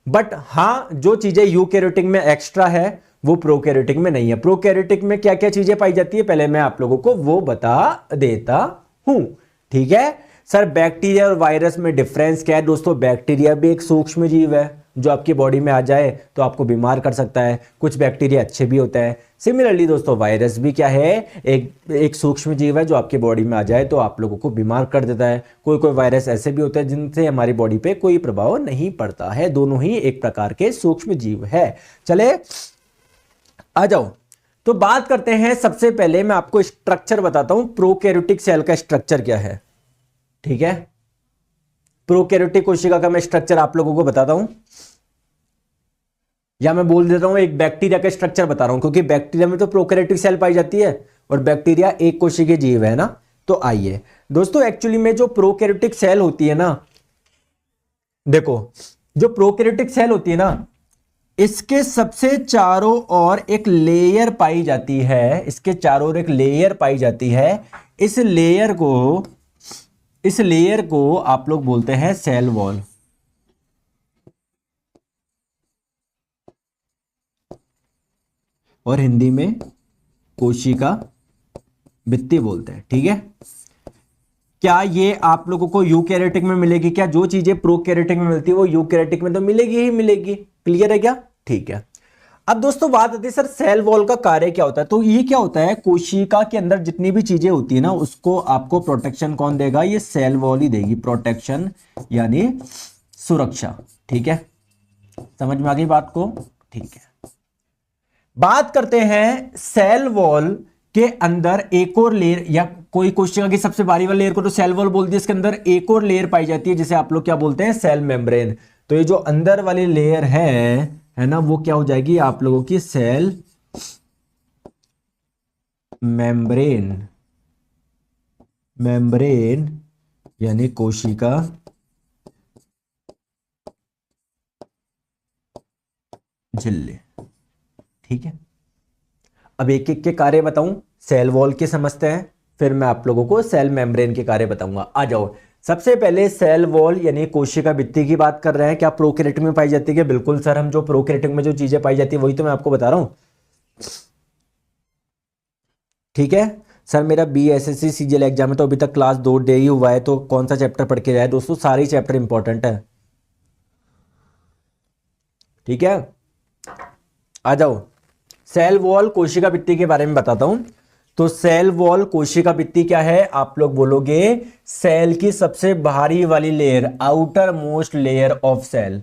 बट हां जो चीजें यूकैरियोटिक में एक्स्ट्रा है वो प्रोकैरियोटिक में नहीं है। प्रोकैरियोटिक में क्या क्या चीजें पाई जाती है पहले मैं आप लोगों को वो बता देता हूं। ठीक है सर, बैक्टीरिया और वायरस में डिफरेंस क्या है दोस्तों, बैक्टीरिया भी एक सूक्ष्म जीव है जो आपकी बॉडी में आ जाए तो आपको बीमार कर सकता है। कुछ बैक्टीरिया अच्छे भी होते हैं। सिमिलरली दोस्तों वायरस भी क्या है, एक सूक्ष्म जीव है जो आपकी बॉडी में आ जाए तो आप लोगों को बीमार कर देता है। कोई कोई वायरस ऐसे भी होते हैं जिनसे हमारी बॉडी पे कोई प्रभाव नहीं पड़ता है। दोनों ही एक प्रकार के सूक्ष्म जीव है। चले आ जाओ, तो बात करते हैं। सबसे पहले मैं आपको स्ट्रक्चर बताता हूं, प्रोकैरियोटिक सेल का स्ट्रक्चर क्या है। ठीक है, प्रोकैरियोटिक कोशिका का मैं स्ट्रक्चर आप लोगों को बताता हूं, या मैं बोल देता हूं एक बैक्टीरिया का स्ट्रक्चर बता रहा हूं, क्योंकि बैक्टीरिया में तो प्रोकैरियोटिक सेल पाई जाती है और बैक्टीरिया एक कोशिकीय जीव है ना। तो आइए दोस्तों, एक्चुअली में जो प्रोकैरियोटिक सेल होती है ना, देखो जो प्रोकैरियोटिक सेल होती है ना, इसके सबसे चारों ओर एक लेयर पाई जाती है। इसके चारों ओर एक लेयर पाई जाती है। इस लेयर को आप लोग बोलते हैं सेल वॉल, और हिंदी में कोशिका भित्ति बोलते हैं। ठीक है, क्या ये आप लोगों को यूकैरियोटिक में मिलेगी? क्या जो चीजें प्रोकैरियोटिक में मिलती है वो यूकैरियोटिक में तो मिलेगी ही मिलेगी। क्लियर है क्या? ठीक है। अब दोस्तों बात आती है सर सेल वॉल का कार्य क्या होता है। तो ये क्या होता है, कोशिका के अंदर जितनी भी चीजें होती है ना, उसको आपको प्रोटेक्शन कौन देगा? ये सेल वॉल ही देगी, प्रोटेक्शन यानी सुरक्षा। ठीक है, समझ में आ गई बात को? ठीक है, बात करते हैं सेल वॉल के अंदर एक और लेयर, या कोई कोशिका की सबसे बाहरी वाली लेयर को तो सेल वॉल बोलती है, इसके अंदर एक और लेयर पाई जाती है जिसे आप लोग क्या बोलते हैं? Cell membrane. तो ये जो अंदर वाली लेयर है ना, वो क्या हो जाएगी आप लोगों की? Cell membrane. मेम्ब्रेन यानी कोशिका झिल्ली। ठीक है, अब एक एक के कार्य बताऊं। सेल वॉल के समझते हैं, फिर मैं आप लोगों को सेल मेम्ब्रेन के कार्य बताऊंगा। आ जाओ, सबसे पहले सेल वॉल यानी कोशिका भित्ति की बात कर रहे हैं। क्या प्रोकैरियोटिक में पाई जाती है? बिल्कुल सर, हम जो प्रोकैरियोटिक में जो चीजें पाई जाती है वही तो मैं आपको बता रहा हूं। ठीक है सर, मेरा BSSC CGL एग्जाम है तो अभी तक क्लास 2 डे ही हुआ है, तो कौन सा चैप्टर पढ़ के जाए? दोस्तों सारे चैप्टर इंपॉर्टेंट है। ठीक है, आ जाओ, सेल वॉल कोशिका भित्ति के बारे में बताता हूं। तो सेल वॉल कोशिका भित्ति क्या है? आप लोग बोलोगे सेल की सबसे बाहरी वाली layer, outermost layer of cell.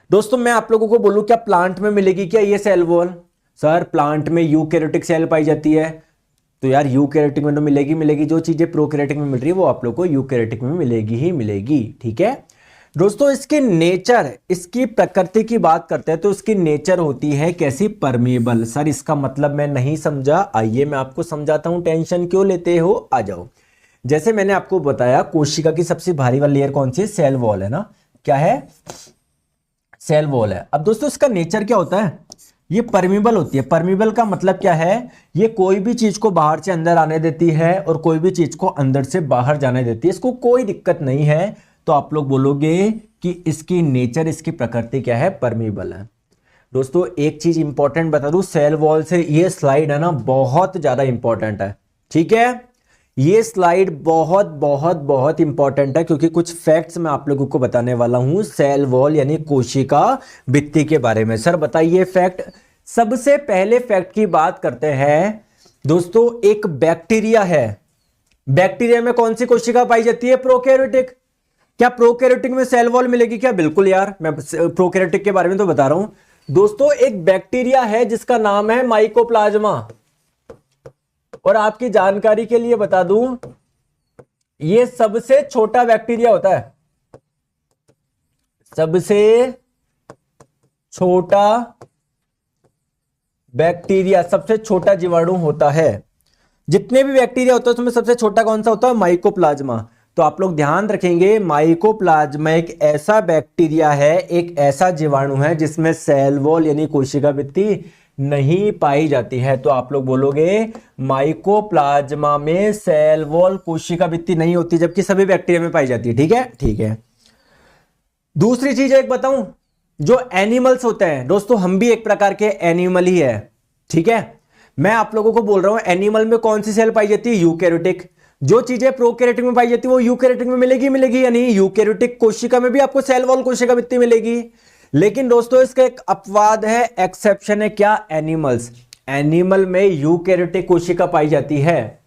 दोस्तों मैं आप लोगों को बोलूं, क्या प्लांट में मिलेगी क्या ये सेल वॉल? सर प्लांट में यूकैरियोटिक सेल पाई जाती है, तो यार यूकैरियोटिक में तो मिलेगी। जो चीजें प्रोकैरियोटिक में मिल रही है वो आप लोग को यूकैरियोटिक में मिलेगी ही मिलेगी। ठीक है दोस्तों, इसकी नेचर, इसकी प्रकृति की बात करते हैं तो इसकी नेचर होती है कैसी? परमीबल। सर इसका मतलब मैं नहीं समझा, आइए मैं आपको समझाता हूं, टेंशन क्यों लेते हो? आ जाओ। जैसे मैंने आपको बताया कोशिका की सबसे भारी वाली लेयर कौन सी है? सेल वॉल है ना। क्या है? सेल वॉल है। अब दोस्तों इसका नेचर क्या होता है? ये परमीबल होती है। परमीबल का मतलब क्या है? ये कोई भी चीज को बाहर से अंदर आने देती है और कोई भी चीज को अंदर से बाहर जाने देती है, इसको कोई दिक्कत नहीं है। तो आप लोग बोलोगे कि इसकी नेचर, इसकी प्रकृति क्या है? परमीबल है। दोस्तों एक चीज इंपॉर्टेंट बता दूं, सेल वॉल से ये स्लाइड है ना बहुत ज्यादा इंपॉर्टेंट है। ठीक है, ये स्लाइड बहुत बहुत बहुत इंपॉर्टेंट है, क्योंकि कुछ फैक्ट्स मैं आप लोगों को बताने वाला हूं सेल वॉल यानी कोशिका भित्ति के बारे में। सर बताइए फैक्ट। सबसे पहले फैक्ट की बात करते हैं दोस्तों, एक बैक्टीरिया है। बैक्टीरिया में कौन सी कोशिका पाई जाती है? प्रोकैरियोटिक। क्या प्रोकैरियोटिक में सेल वॉल मिलेगी क्या? बिल्कुल यार, मैं प्रोकैरियोटिक के बारे में तो बता रहा हूं। दोस्तों एक बैक्टीरिया है जिसका नाम है माइकोप्लाज्मा, और आपकी जानकारी के लिए बता दूं, ये सबसे छोटा बैक्टीरिया होता है। सबसे छोटा बैक्टीरिया, सबसे छोटा जीवाणु होता है। जितने भी बैक्टीरिया होते हैं उसमें सबसे छोटा कौन सा होता है? माइकोप्लाज्मा। तो आप लोग ध्यान रखेंगे, माइकोप्लाज्मा एक ऐसा बैक्टीरिया है, एक ऐसा जीवाणु है जिसमें सेल वॉल यानी कोशिका भित्ति नहीं पाई जाती है। तो आप लोग बोलोगे माइकोप्लाज्मा में सेल वॉल कोशिका भित्ति नहीं होती, जबकि सभी बैक्टीरिया में पाई जाती है। ठीक है, ठीक है। दूसरी चीज एक बताऊं, जो एनिमल्स होते हैं दोस्तों, हम भी एक प्रकार के एनिमल ही है। ठीक है, मैं आप लोगों को बोल रहा हूं एनिमल में कौन सी सेल पाई जाती है? यूकैरियोटिक। जो चीजें प्रोकैरियोटिक में पाई जाती है वो यूकैरियोटिक में मिलेगी, यानी यूकैरियोटिक कोशिका में भी आपको सेल वॉल कोशिका भित्ति मिलेगी। लेकिन दोस्तों इसका एक अपवाद है, एक्सेप्शन है, क्या? एनिमल्स। एनिमल में यूकैरियोटिक कोशिका पाई जाती है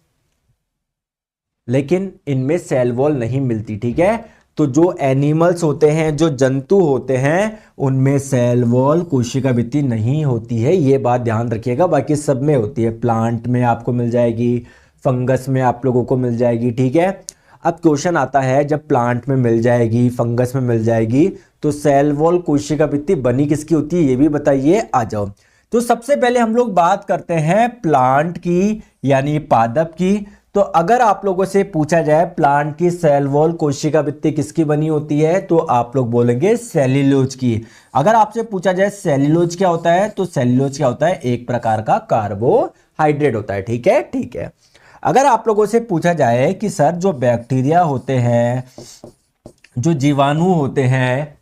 लेकिन इनमें सेल वॉल नहीं मिलती, ठीक है। तो जो एनिमल्स होते हैं, जो जंतु होते हैं, उनमें सेल वॉल कोशिका भित्ति नहीं होती है, ये बात ध्यान रखिएगा। बाकी सब में होती है, प्लांट में आपको मिल जाएगी, फंगस में आप लोगों को मिल जाएगी, ठीक है। अब क्वेश्चन आता है, जब प्लांट में मिल जाएगी, फंगस में मिल जाएगी, तो सेल वॉल कोशिका भित्ति बनी किसकी होती है, ये भी बताइए। आ जाओ। तो सबसे पहले हम लोग बात करते हैं प्लांट की, यानी पादप की। तो अगर आप लोगों से पूछा जाए प्लांट की सेल वॉल कोशिका भित्ति किसकी बनी होती है, तो आप लोग बोलेंगे सेल्यूलोज की। अगर आपसे पूछा जाए सेल्यूलोज क्या होता है, तो सेल्यूलोज क्या होता है, एक प्रकार का कार्बोहाइड्रेट होता है, ठीक है, ठीक है। अगर आप लोगों से पूछा जाए कि सर जो बैक्टीरिया होते हैं, जो जीवाणु होते हैं,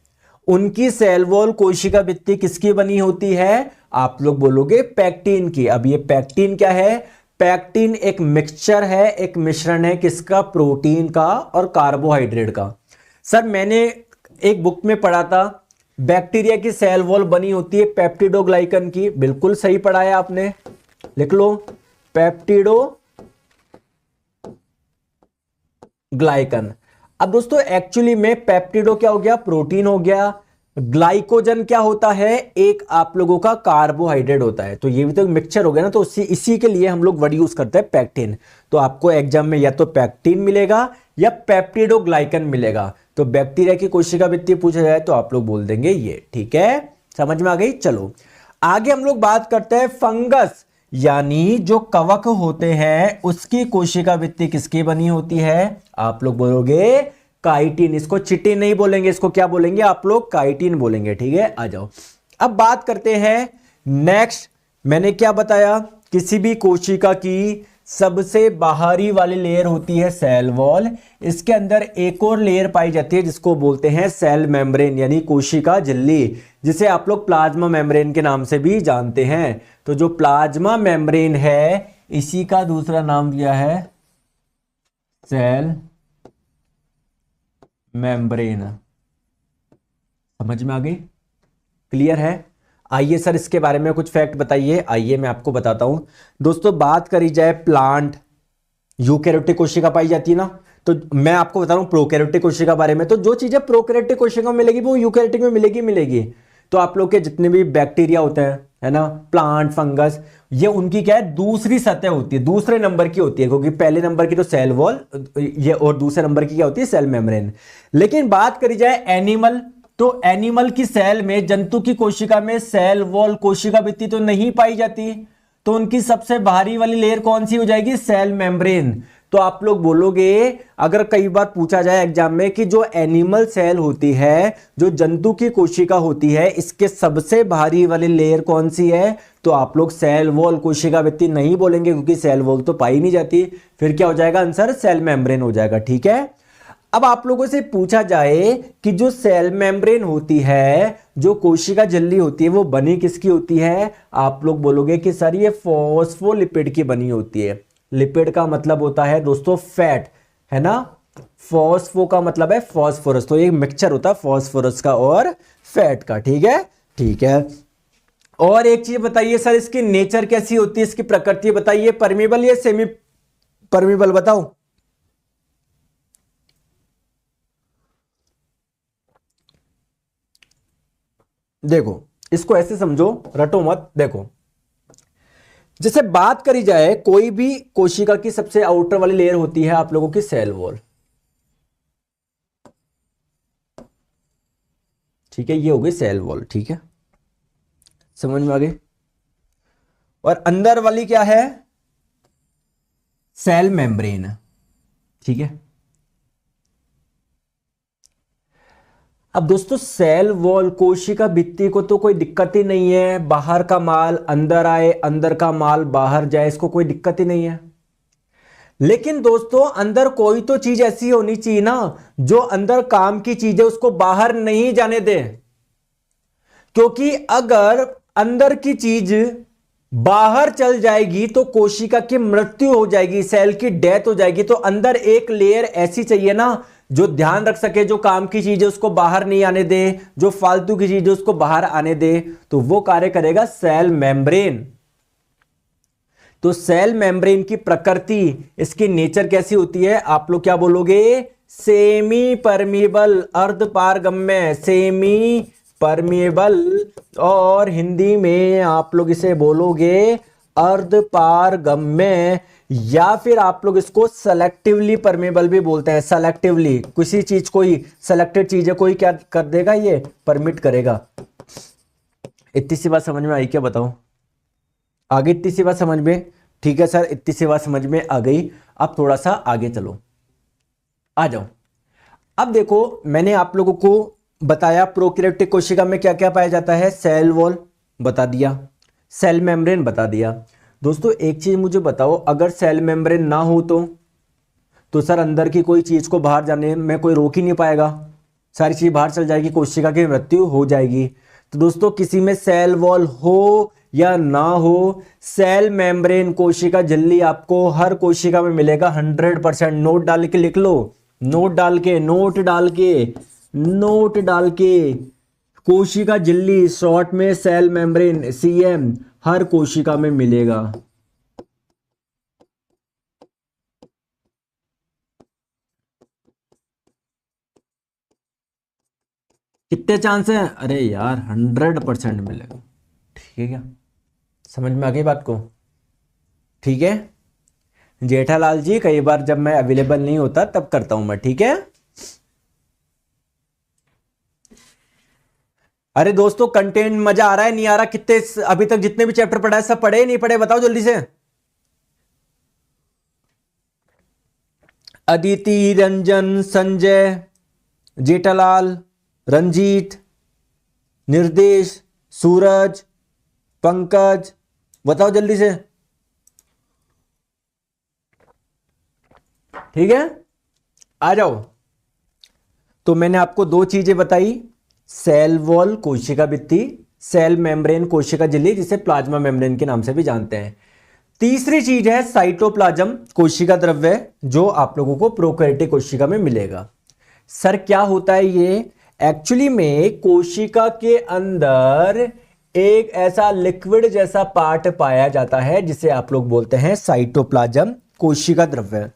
उनकी सेल वॉल कोशिका भित्ति किसकी बनी होती है, आप लोग बोलोगे पैक्टिन की। अब ये पैक्टिन क्या है, पैक्टिन एक मिक्सचर है, एक मिश्रण है किसका, प्रोटीन का और कार्बोहाइड्रेट का। सर मैंने एक बुक में पढ़ा था बैक्टीरिया की सेल वॉल बनी होती है पेप्टिडोग्लाइकन की, बिल्कुल सही पढ़ा है आपने, लिख लो पेप्टिडोग्लाइकन। अब दोस्तों एक्चुअली में पेप्टिडो क्या हो गया, प्रोटीन हो गया, ग्लाइकोजन क्या होता है, एक आप लोगों का कार्बोहाइड्रेट होता है। तो ये भी तो एक मिक्सचर हो गया ना, तो इसी के लिए हम लोग वर्ड यूज करते हैं पैक्टिन। तो आपको एग्जाम में या तो पैक्टिन मिलेगा या पेप्टिडोग्लाइकन मिलेगा। तो बैक्टीरिया की कोशिका भित्ति पूछा जाए तो आप लोग बोल देंगे ये, ठीक है, समझ में आ गई। चलो आगे हम लोग बात करते हैं फंगस, यानी जो कवक होते हैं उसकी कोशिका भित्ति किसकी बनी होती है, आप लोग बोलोगे काइटिन। इसको चिटिन नहीं बोलेंगे, इसको क्या बोलेंगे आप लोग, काइटिन बोलेंगे, ठीक है। आ जाओ, अब बात करते हैं नेक्स्ट। मैंने क्या बताया, किसी भी कोशिका की सबसे बाहरी वाली लेयर होती है सेल वॉल, इसके अंदर एक और लेयर पाई जाती है जिसको बोलते हैं सेल मेम्ब्रेन, यानी कोशिका झिल्ली, जिसे आप लोग प्लाज्मा मेम्ब्रेन के नाम से भी जानते हैं। तो जो प्लाज्मा मेम्ब्रेन है, इसी का दूसरा नाम क्या है, सेल मेम्ब्रेन। समझ में आ गई, क्लियर है। आइए सर इसके बारे में कुछ फैक्ट बताइए, आइए मैं आपको बताता हूं। दोस्तों बात करी जाए प्लांट, यूकैरियोटिक कोशिका पाई जाती है ना, तो मैं आपको बता रहा हूं प्रोकैरियोटिक कोशिका बारे में। तो जो चीजें प्रोकैरियोटिक कोशिका में मिलेगी वो यूकैरियोटिक में मिलेगी। तो आप लोग के जितने भी बैक्टीरिया होते हैं, है ना, प्लांट, फंगस, ये उनकी क्या है, दूसरी सतह होती है, दूसरे नंबर की होती है, क्योंकि पहले नंबर की तो सेल वॉल ये, और दूसरे नंबर की क्या होती है, सेल मेम्ब्रेन। लेकिन बात करी जाए एनिमल, तो एनिमल की सेल में, जंतु की कोशिका में सेल वॉल कोशिका भित्ति तो नहीं पाई जाती, तो उनकी सबसे बाहरी वाली लेयर कौन सी हो जाएगी, सेल मेम्ब्रेन। तो आप लोग बोलोगे, अगर कई बार पूछा जाए एग्जाम में कि जो एनिमल सेल होती है, जो जंतु की कोशिका होती है, इसके सबसे बाहरी वाली लेयर कौन सी है, तो आप लोग सेल वॉल कोशिका भित्ति नहीं बोलेंगे, क्योंकि सेल वॉल तो पाई नहीं जाती। फिर क्या हो जाएगा आंसर, सेल मेम्ब्रेन हो जाएगा, ठीक है। अब आप लोगों से पूछा जाए कि जो सेल मेम्ब्रेन होती है, जो कोशिका झिल्ली होती है, वो बनी किसकी होती है, आप लोग बोलोगे कि सर ये फॉस्फोलिपिड की बनी होती है। लिपिड का मतलब होता है दोस्तों फैट, है ना, फॉस्फो का मतलब है फॉस्फोरस, तो ये मिक्सचर होता है फॉस्फोरस का और फैट का, ठीक है, ठीक है। और एक चीज बताइए सर, इसकी नेचर कैसी होती है, इसकी प्रकृति बताइए, परमेबल या सेमी परमेबल, बताओ। देखो इसको ऐसे समझो, रटो मत। देखो जैसे बात करी जाए कोई भी कोशिका की सबसे आउटर वाली लेयर होती है आप लोगों की सेल वॉल, ठीक है, ये हो गई सेल वॉल, ठीक है, समझ में आ गई। और अंदर वाली क्या है, सेल मेम्ब्रेन, ठीक है। अब दोस्तों सेल वॉल कोशिका भित्ति को तो कोई दिक्कत ही नहीं है, बाहर का माल अंदर आए, अंदर का माल बाहर जाए, इसको कोई दिक्कत ही नहीं है। लेकिन दोस्तों अंदर कोई तो चीज ऐसी होनी चाहिए ना, जो अंदर काम की चीज है उसको बाहर नहीं जाने दे, क्योंकि अगर अंदर की चीज बाहर चल जाएगी तो कोशिका की मृत्यु हो जाएगी, सेल की डेथ हो जाएगी। तो अंदर एक लेयर ऐसी चाहिए ना जो ध्यान रख सके, जो काम की चीज है उसको बाहर नहीं आने दे, जो फालतू की चीज है उसको बाहर आने दे। तो वो कार्य करेगा सेल मेम्ब्रेन। तो सेल मेम्ब्रेन की प्रकृति, इसकी नेचर कैसी होती है, आप लोग क्या बोलोगे, सेमी परमिएबल, अर्धपारगम्य, सेमी परमिएबल, और हिंदी में आप लोग इसे बोलोगे अर्धपारगम्य, या फिर आप लोग इसको सेलेक्टिवली परमिएबल भी बोलते हैं। सेलेक्टिवली, किसी चीज, कोई सेलेक्टेड चीज है, कोई क्या कर देगा, ये परमिट करेगा। इतनी सी बात समझ में आई क्या, बताओ? आगे इतनी सी बात समझ में? ठीक है सर, इतनी सी बात समझ में आ गई। अब थोड़ा सा आगे चलो, आ जाओ। अब देखो, मैंने आप लोगों को बताया प्रोकैरियोटिक कोशिका में क्या क्या पाया जाता है। सेल वॉल बता दिया, सेल मेम्ब्रेन बता दिया। दोस्तों एक चीज मुझे बताओ, अगर सेल मेम्ब्रेन ना हो तो सर अंदर की कोई चीज को बाहर जाने में कोई रोक ही नहीं पाएगा, सारी चीज बाहर चल जाएगी, कोशिका की मृत्यु हो जाएगी। तो दोस्तों किसी में सेल वॉल हो या ना हो, सेल मेम्ब्रेन, कोशिका झिल्ली आपको हर कोशिका में मिलेगा 100%। नोट डाल के लिख लो, नोट डाल के, नोट डाल के, नोट डाल के, कोशिका झिल्ली, शॉर्ट में सेल मेम्ब्रेन, सीएम, हर कोशिका में मिलेगा। कितने चांस हैं? अरे यार 100% मिलेगा। ठीक है क्या, समझ में आ गई बात को? ठीक है जेठालाल जी, कई बार जब मैं अवेलेबल नहीं होता तब करता हूं मैं, ठीक है। अरे दोस्तों कंटेंट मजा आ रहा है, नहीं आ रहा? कितने अभी तक जितने भी चैप्टर पढ़ा है सब पढ़े नहीं पढ़े, बताओ जल्दी से। अदिति, रंजन, संजय, जेठालाल, रंजीत, निर्देश, सूरज, पंकज, बताओ जल्दी से। ठीक है, आ जाओ। तो मैंने आपको दो चीजें बताई, सेल वॉल कोशिका भित्ति, सेल मेम्ब्रेन कोशिका झिल्ली, जिसे प्लाज्मा मेम्ब्रेन के नाम से भी जानते हैं। तीसरी चीज है साइटोप्लाज्म, कोशिका द्रव्य, जो आप लोगों को प्रोकैरियोटिक कोशिका में मिलेगा। सर क्या होता है ये? एक्चुअली में कोशिका के अंदर एक ऐसा लिक्विड जैसा पार्ट पाया जाता है जिसे आप लोग बोलते हैं साइटोप्लाज्म, कोशिका द्रव्य।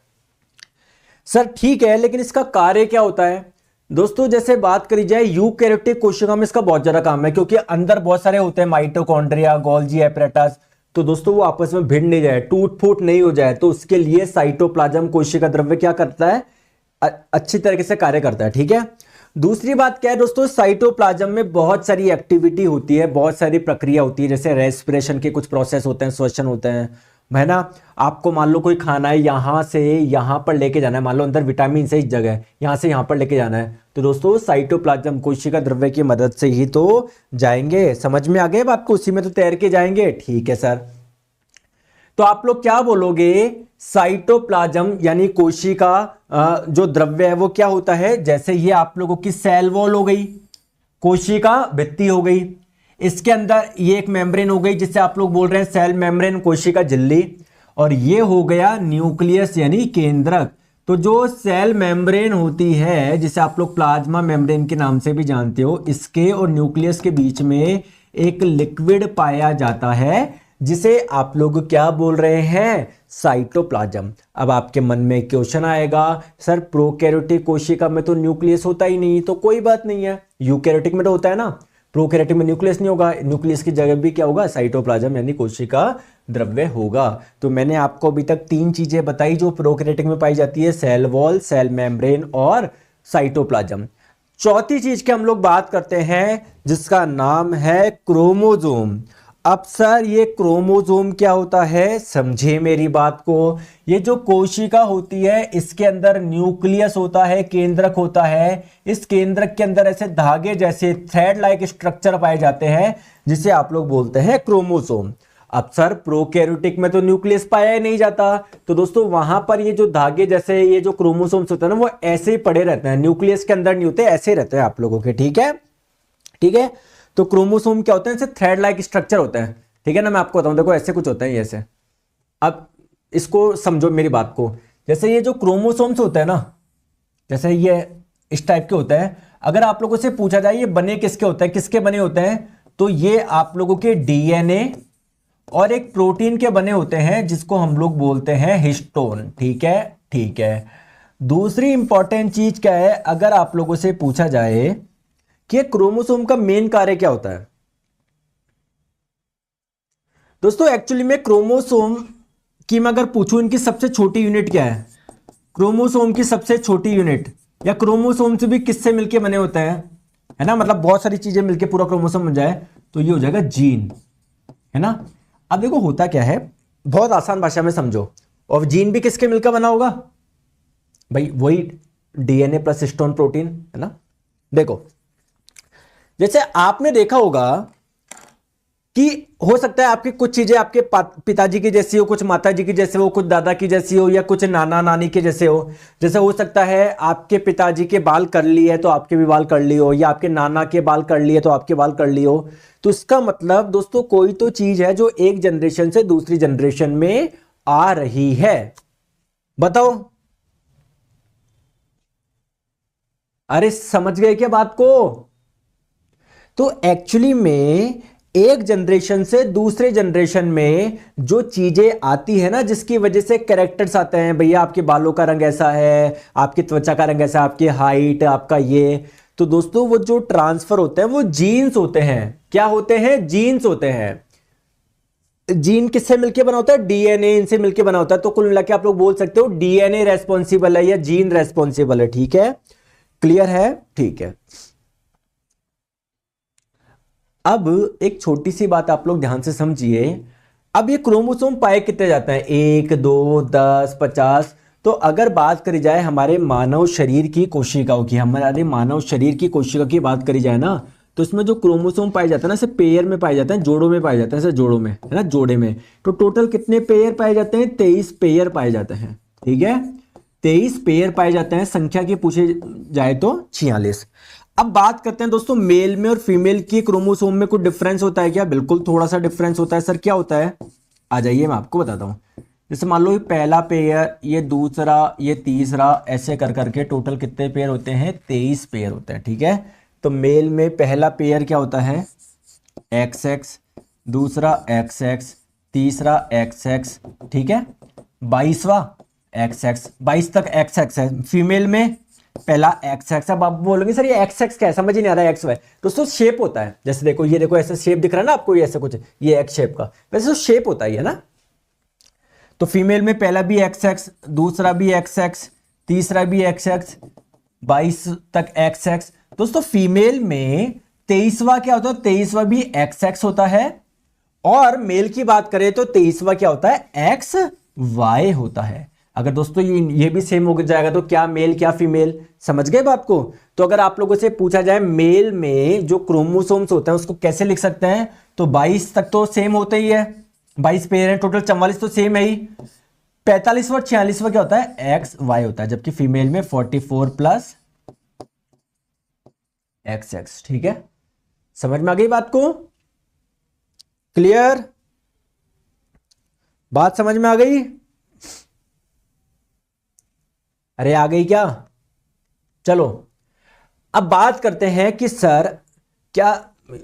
सर ठीक है, लेकिन इसका कार्य क्या होता है? दोस्तों जैसे बात करी जाए यूकैरियोटिक कोशिका में इसका बहुत ज्यादा काम है, क्योंकि अंदर बहुत सारे होते हैं माइटोकॉन्ड्रिया, गोल्जी एपरेटस। तो दोस्तों वो आपस में भिड़ नहीं जाए, टूट फूट नहीं हो जाए, तो उसके लिए साइटोप्लाज्म कोशिका द्रव्य क्या करता है, अच्छी तरीके से कार्य करता है। ठीक है, दूसरी बात क्या है दोस्तों, साइटोप्लाज्म में बहुत सारी एक्टिविटी होती है, बहुत सारी प्रक्रिया होती है, जैसे रेस्पिरेशन के कुछ प्रोसेस होते हैं, श्वसन होते हैं, है ना। आपको मान लो कोई खाना है, यहां से यहां पर लेके जाना है, मान लो अंदर विटामिन से इस जगह है, यहां से यहां पर लेके जाना है, तो दोस्तों साइटोप्लाज्म कोशिका द्रव्य की मदद से ही तो जाएंगे। समझ में आ गए बात को? उसी में तो तैर के जाएंगे। ठीक है सर, तो आप लोग क्या बोलोगे, साइटोप्लाज्म यानी कोशिका जो द्रव्य है वो क्या होता है? जैसे ये आप लोगों की सेल वॉल हो गई, कोशिका भित्ति हो गई, इसके अंदर ये एक मेम्ब्रेन हो गई जिसे आप लोग बोल रहे हैं सेल मेम्ब्रेन, कोशिका झिल्ली, और ये हो गया न्यूक्लियस यानी केंद्रक। तो जो सेल मेम्ब्रेन होती है जिसे आप लोग प्लाज्मा मेम्ब्रेन के नाम से भी जानते हो, इसके और न्यूक्लियस के बीच में एक लिक्विड पाया जाता है जिसे आप लोग क्या बोल रहे हैं, साइटोप्लाज्म। अब आपके मन में क्वेश्चन आएगा, सर प्रोकैरियोटिक कोशिका में तो न्यूक्लियस होता ही नहीं, तो कोई बात नहीं है, यूकैरियोटिक में तो होता है ना। प्रोकैरियोटिक में न्यूक्लियस नहीं होगा, न्यूक्लियस की जगह भी क्या होगा, साइटोप्लाज्म यानी कोशिका द्रव्य होगा। तो मैंने आपको अभी तक तीन चीजें बताई जो प्रोकैरियोटिक में पाई जाती है, सेल वॉल, सेल मेम्ब्रेन और साइटोप्लाज्म। चौथी चीज की हम लोग बात करते हैं जिसका नाम है क्रोमोसोम। अब सर ये क्रोमोसोम क्या होता है, समझे मेरी बात को। ये जो कोशिका होती है इसके अंदर न्यूक्लियस होता है, केंद्रक होता है, इस केंद्रक के अंदर ऐसे धागे जैसे थ्रेड लाइक स्ट्रक्चर पाए जाते हैं जिसे आप लोग बोलते हैं क्रोमोसोम। अब सर प्रोकैरियोटिक में तो न्यूक्लियस पाया ही नहीं जाता, तो दोस्तों वहां पर ये जो धागे जैसे ये जो क्रोमोसोम्स होते हैं ना वो ऐसे ही पड़े रहते हैं, न्यूक्लियस के अंदर नहीं होते, ऐसे रहते हैं आप लोगों के। ठीक है, ठीक है। तो क्रोमोसोम क्या होते हैं, थ्रेड लाइक स्ट्रक्चर होते हैं, ठीक है ना। मैं आपको बताऊं, देखो ऐसे कुछ होता है, ऐसे। अब इसको समझो मेरी बात को, जैसे ये जो क्रोमोसोम्स होता है ना, जैसे ये इस टाइप के होता है। अगर आप लोगों से पूछा जाए ये बने किसके होते हैं, किसके बने होते हैं, तो ये आप लोगों के डीएनए और एक प्रोटीन के बने होते हैं जिसको हम लोग बोलते हैं हिस्टोन। ठीक है, ठीक है। दूसरी इंपॉर्टेंट चीज क्या है, अगर आप लोगों से पूछा जाए कि क्रोमोसोम का मेन कार्य क्या होता है, दोस्तों एक्चुअली में क्रोमोसोम की मैं अगर पूछूं इनकी सबसे छोटी यूनिट क्या है, क्रोमोसोम की सबसे छोटी यूनिट, या क्रोमोसोम से भी किससे मिलके बने होते हैं, है ना, मतलब बहुत सारी चीजें मिलके पूरा क्रोमोसोम बन जाए, तो ये हो जाएगा जीन, है ना। अब देखो होता क्या है, बहुत आसान भाषा में समझो, और जीन भी किसके मिलकर बना होगा भाई, वही डीएनए प्लस हिस्टोन प्रोटीन, है ना। देखो जैसे आपने देखा होगा कि हो सकता है आपकी कुछ चीजें आपके पिताजी की जैसी हो, कुछ माताजी की जैसे हो, कुछ दादा की जैसी हो, या कुछ नाना नानी के जैसे हो। जैसे हो सकता है आपके पिताजी के बाल कर्ली है तो आपके भी बाल कर्ली हो, या आपके नाना के बाल कर्ली है तो आपके बाल कर्ली हो। तो इसका मतलब दोस्तों कोई तो चीज है जो एक जनरेशन से दूसरी जनरेशन में आ रही है। बताओ, अरे समझ गए क्या बात को। तो एक्चुअली में एक जनरेशन से दूसरे जनरेशन में जो चीजें आती है ना, जिसकी वजह से कैरेक्टर्स आते हैं, भैया आपके बालों का रंग ऐसा है, आपकी त्वचा का रंग ऐसा, आपकी हाइट, आपका ये, तो दोस्तों वो जो ट्रांसफर होते हैं वो जीन्स होते हैं। क्या होते हैं, जीन्स होते हैं। जीन किससे मिलके बना होता है, डीएनए इनसे मिलके बना होता है। तो कुल मिला के आप लोग बोल सकते हो डीएनए रेस्पॉन्सिबल है या जीन रेस्पॉन्सिबल है। ठीक है, क्लियर है, ठीक है। अब एक छोटी सी बात आप लोग ध्यान से समझिए। अब ये क्रोमोसोम पाए कितने जाते हैं, 1 2 10 50। तो अगर बात करी जाए हमारे मानव शरीर की कोशिकाओं की, हमारे मानव शरीर की कोशिका की बात करी जाए ना, तो इसमें जो क्रोमोसोम पाए जाते हैं ना, सिर्फ पेयर में पाए जाते हैं, जोड़ों में पाए जाते हैं, सिर्फ जोड़ों में, है ना, जोड़े में। तो टोटल कितने पेयर पाए जाते हैं, 23 पेयर पाए जाते हैं। ठीक है, 23 पेयर पाए जाते हैं। संख्या की पूछे जाए तो 46। अब बात करते हैं दोस्तों मेल में और फीमेल की क्रोमोसोम में कुछ डिफरेंस होता है क्या, बिल्कुल थोड़ा सा डिफरेंस होता है। सर क्या होता है, आ जाइए मैं आपको बताता हूं। जैसे मान लो ये पहला पेयर, ये दूसरा, ये तीसरा, ऐसे कर करके टोटल कितने पेयर होते हैं, 23 पेयर होते हैं। ठीक है, तो मेल में पहला पेयर क्या होता है, XX, दूसरा XX, तीसरा XX, ठीक है, 22वां XX, 22 तक XX है। फीमेल में पहला XX। अब आप बोलोगे सर ये XX क्या है, समझ ही नहीं आ रहा है, XY। दोस्तों शेप होता है, जैसे देखो ये देखो ऐसा शेप दिख रहा है ना आपको, ये ऐसा कुछ, ये X शेप का, वैसे तो शेप होता है ना। तो फीमेल में पहला भी XX, दूसरा भी XX, तीसरा भी XX, 22 तक XX। दोस्तों फीमेल में 23वां क्या होता है, 23वां भी XX होता है। और मेल की बात करें तो 23वां क्या होता है, XY होता है। अगर दोस्तों ये भी सेम हो जाएगा तो क्या मेल क्या फीमेल, समझ गए बात को। तो अगर आप लोगों से पूछा जाए मेल में जो क्रोमोसोम्स होते हैं उसको कैसे लिख सकते हैं, तो 22 तक तो सेम होता ही है, 22 पेयर है टोटल, 44 तो सेम है ही। 45वां और 46वां क्या होता है, XY होता है, जबकि फीमेल में 44 प्लस XX। ठीक है, समझ में आ गई बात को, क्लियर, बात समझ में आ गई, अरे आ गई क्या। चलो अब बात करते हैं कि सर क्या,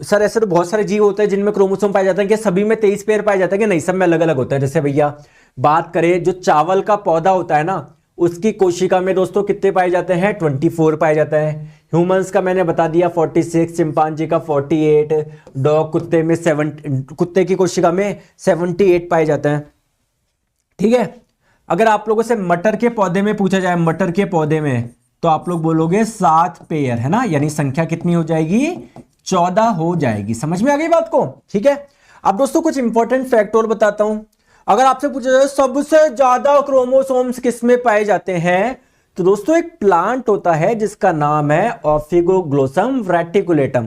सर ऐसे तो बहुत सारे जीव होते हैं जिनमें क्रोमोसोम पाए जाते हैं, क्या सभी में 23 पेयर पाए जाते हैं, कि नहीं सब में अलग अलग होता है। जैसे भैया बात करें जो चावल का पौधा होता है ना, उसकी कोशिका में दोस्तों कितने पाए जाते हैं, 24 पाए जाते हैं। ह्यूमंस का मैंने बता दिया 46, चिंपांजी का 48, डॉग कुत्ते में 7, कुत्ते की कोशिका में 78 पाए जाते हैं। ठीक है, अगर आप लोगों से मटर के पौधे में पूछा जाए, मटर के पौधे में, तो आप लोग बोलोगे 7 पेयर, है ना, यानी संख्या कितनी हो जाएगी, 14 हो जाएगी। समझ में आ गई बात को, ठीक है। अब दोस्तों कुछ इंपॉर्टेंट फैक्ट और बताता हूं। अगर आपसे पूछा जाए सबसे ज्यादा क्रोमोसोम्स किसमें पाए जाते हैं, तो दोस्तों एक प्लांट होता है जिसका नाम है ऑफिगोग्लोसम रेटिकुलेटम।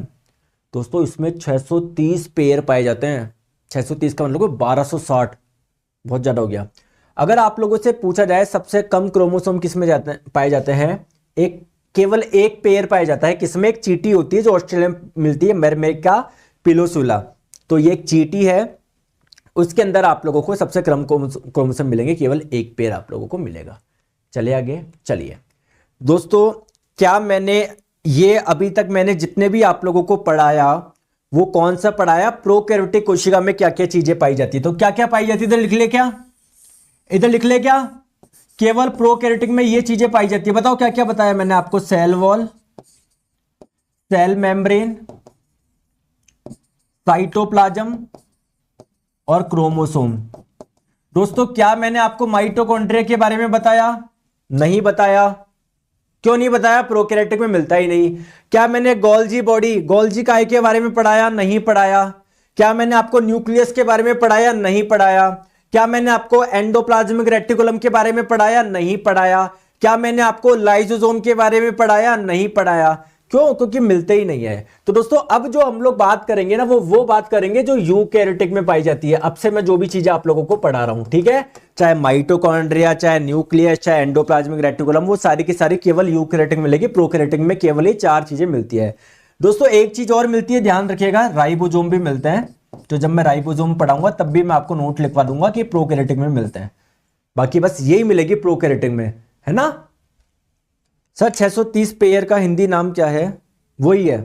दोस्तों इसमें 630 पेयर पाए जाते हैं। 630 का मतलब 1260, बहुत ज्यादा हो गया। अगर आप लोगों से पूछा जाए सबसे कम क्रोमोसोम किसमें पाए जाते हैं, केवल एक पेयर पाया जाता है, किसमें, एक चींटी होती है जो ऑस्ट्रेलिया में मिलती है, मरमेका पिलोसुला। तो ये एक चींटी है, उसके अंदर आप लोगों को सबसे क्रम क्रोमोसोम मिलेंगे, केवल एक पेयर आप लोगों को मिलेगा। चलिए आगे चलिए दोस्तों, क्या मैंने ये अभी तक मैंने जितने भी आप लोगों को पढ़ाया वो कौन सा पढ़ाया? प्रोकैरियोटिक कोशिका में क्या क्या चीजें पाई जाती है, तो क्या क्या पाई जाती है, इधर लिख ले क्या, इधर लिख ले क्या, केवल प्रोकैरियोटिक में ये चीजें पाई जाती है। बताओ क्या क्या बताया मैंने आपको? Cell wall, cell membrane, cytoplasm और क्रोमोसोम। दोस्तों क्या मैंने आपको माइटोकॉन्ड्रिया के बारे में बताया? नहीं बताया। क्यों नहीं बताया? प्रोकैरियोटिक में मिलता ही नहीं। क्या मैंने गोल्जी बॉडी, गोल्जी काय के बारे में पढ़ाया? नहीं पढ़ाया। क्या मैंने आपको न्यूक्लियस के बारे में पढ़ाया? नहीं पढ़ाया। क्या मैंने आपको एंडोप्लाज्मिक रेटिकुलम के बारे में पढ़ाया? नहीं पढ़ाया। क्या मैंने आपको लाइसोसोम के बारे में पढ़ाया? नहीं पढ़ाया। क्यों? क्योंकि मिलते ही नहीं है। तो दोस्तों अब जो हम लोग बात करेंगे ना, वो बात करेंगे जो यूकैरियोटिक में पाई जाती है। अब से मैं जो भी चीजें आप लोगों को पढ़ा रहा हूं, ठीक है, चाहे माइटोकॉन्ड्रिया, चाहे न्यूक्लियस, चाहे एंडोप्लाज्मिक रेटिकुलम, वो सारी की सारी केवल यूकैरियोटिक में मिलेगी। प्रोकैरियोटिक में केवल ये 4 चीजें मिलती है। दोस्तों एक चीज और मिलती है, ध्यान रखिएगा, राइबोसोम भी मिलते हैं। तो जब मैं राइबोसोम पढ़ाऊंगा तब भी मैं आपको नोट लिखवा दूंगा कि प्रोकैरियोटिक में मिलते हैं। बाकी बस यही मिलेगी प्रोकैरियोटिक में, है ना सर? 630 पेयर का हिंदी नाम क्या है? वही है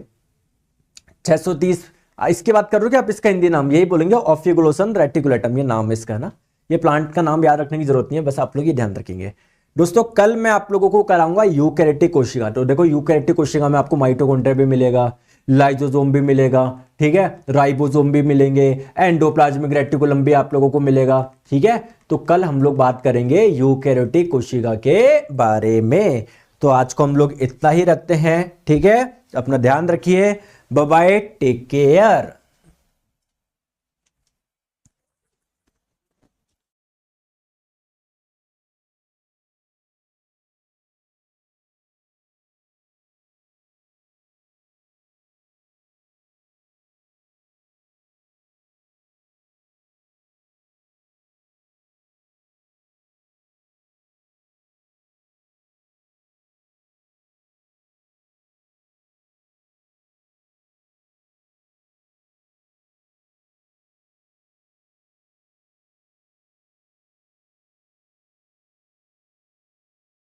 630। इसकी बात कर रहे हो कि आप इसका हिंदी नाम यही बोलेंगे, ऑफियोग्लोसन रेटिकुलेटम, ये नाम है इसका ना। ये प्लांट का नाम याद रखने की जरूरत नहीं है, बस आप लोग ये ध्यान रखेंगे। दोस्तों कल मैं आप लोगों को कराऊंगा यूकैरियोटिक कोशिका। तो देखो यूकैरियोटिक कोशिका में आपको माइटोकॉन्ड्रिया भी मिलेगा, लाइसोसोम भी मिलेगा, ठीक है, राइबोसोम भी मिलेंगे, एंडोप्लाज्मिक रेटिकुलम भी आप लोगों को मिलेगा, ठीक है। तो कल हम लोग बात करेंगे यूकैरियोटिक कोशिका के बारे में। तो आज को हम लोग इतना ही रखते हैं, ठीक है। अपना ध्यान रखिए, बाय बाय, टेक केयर।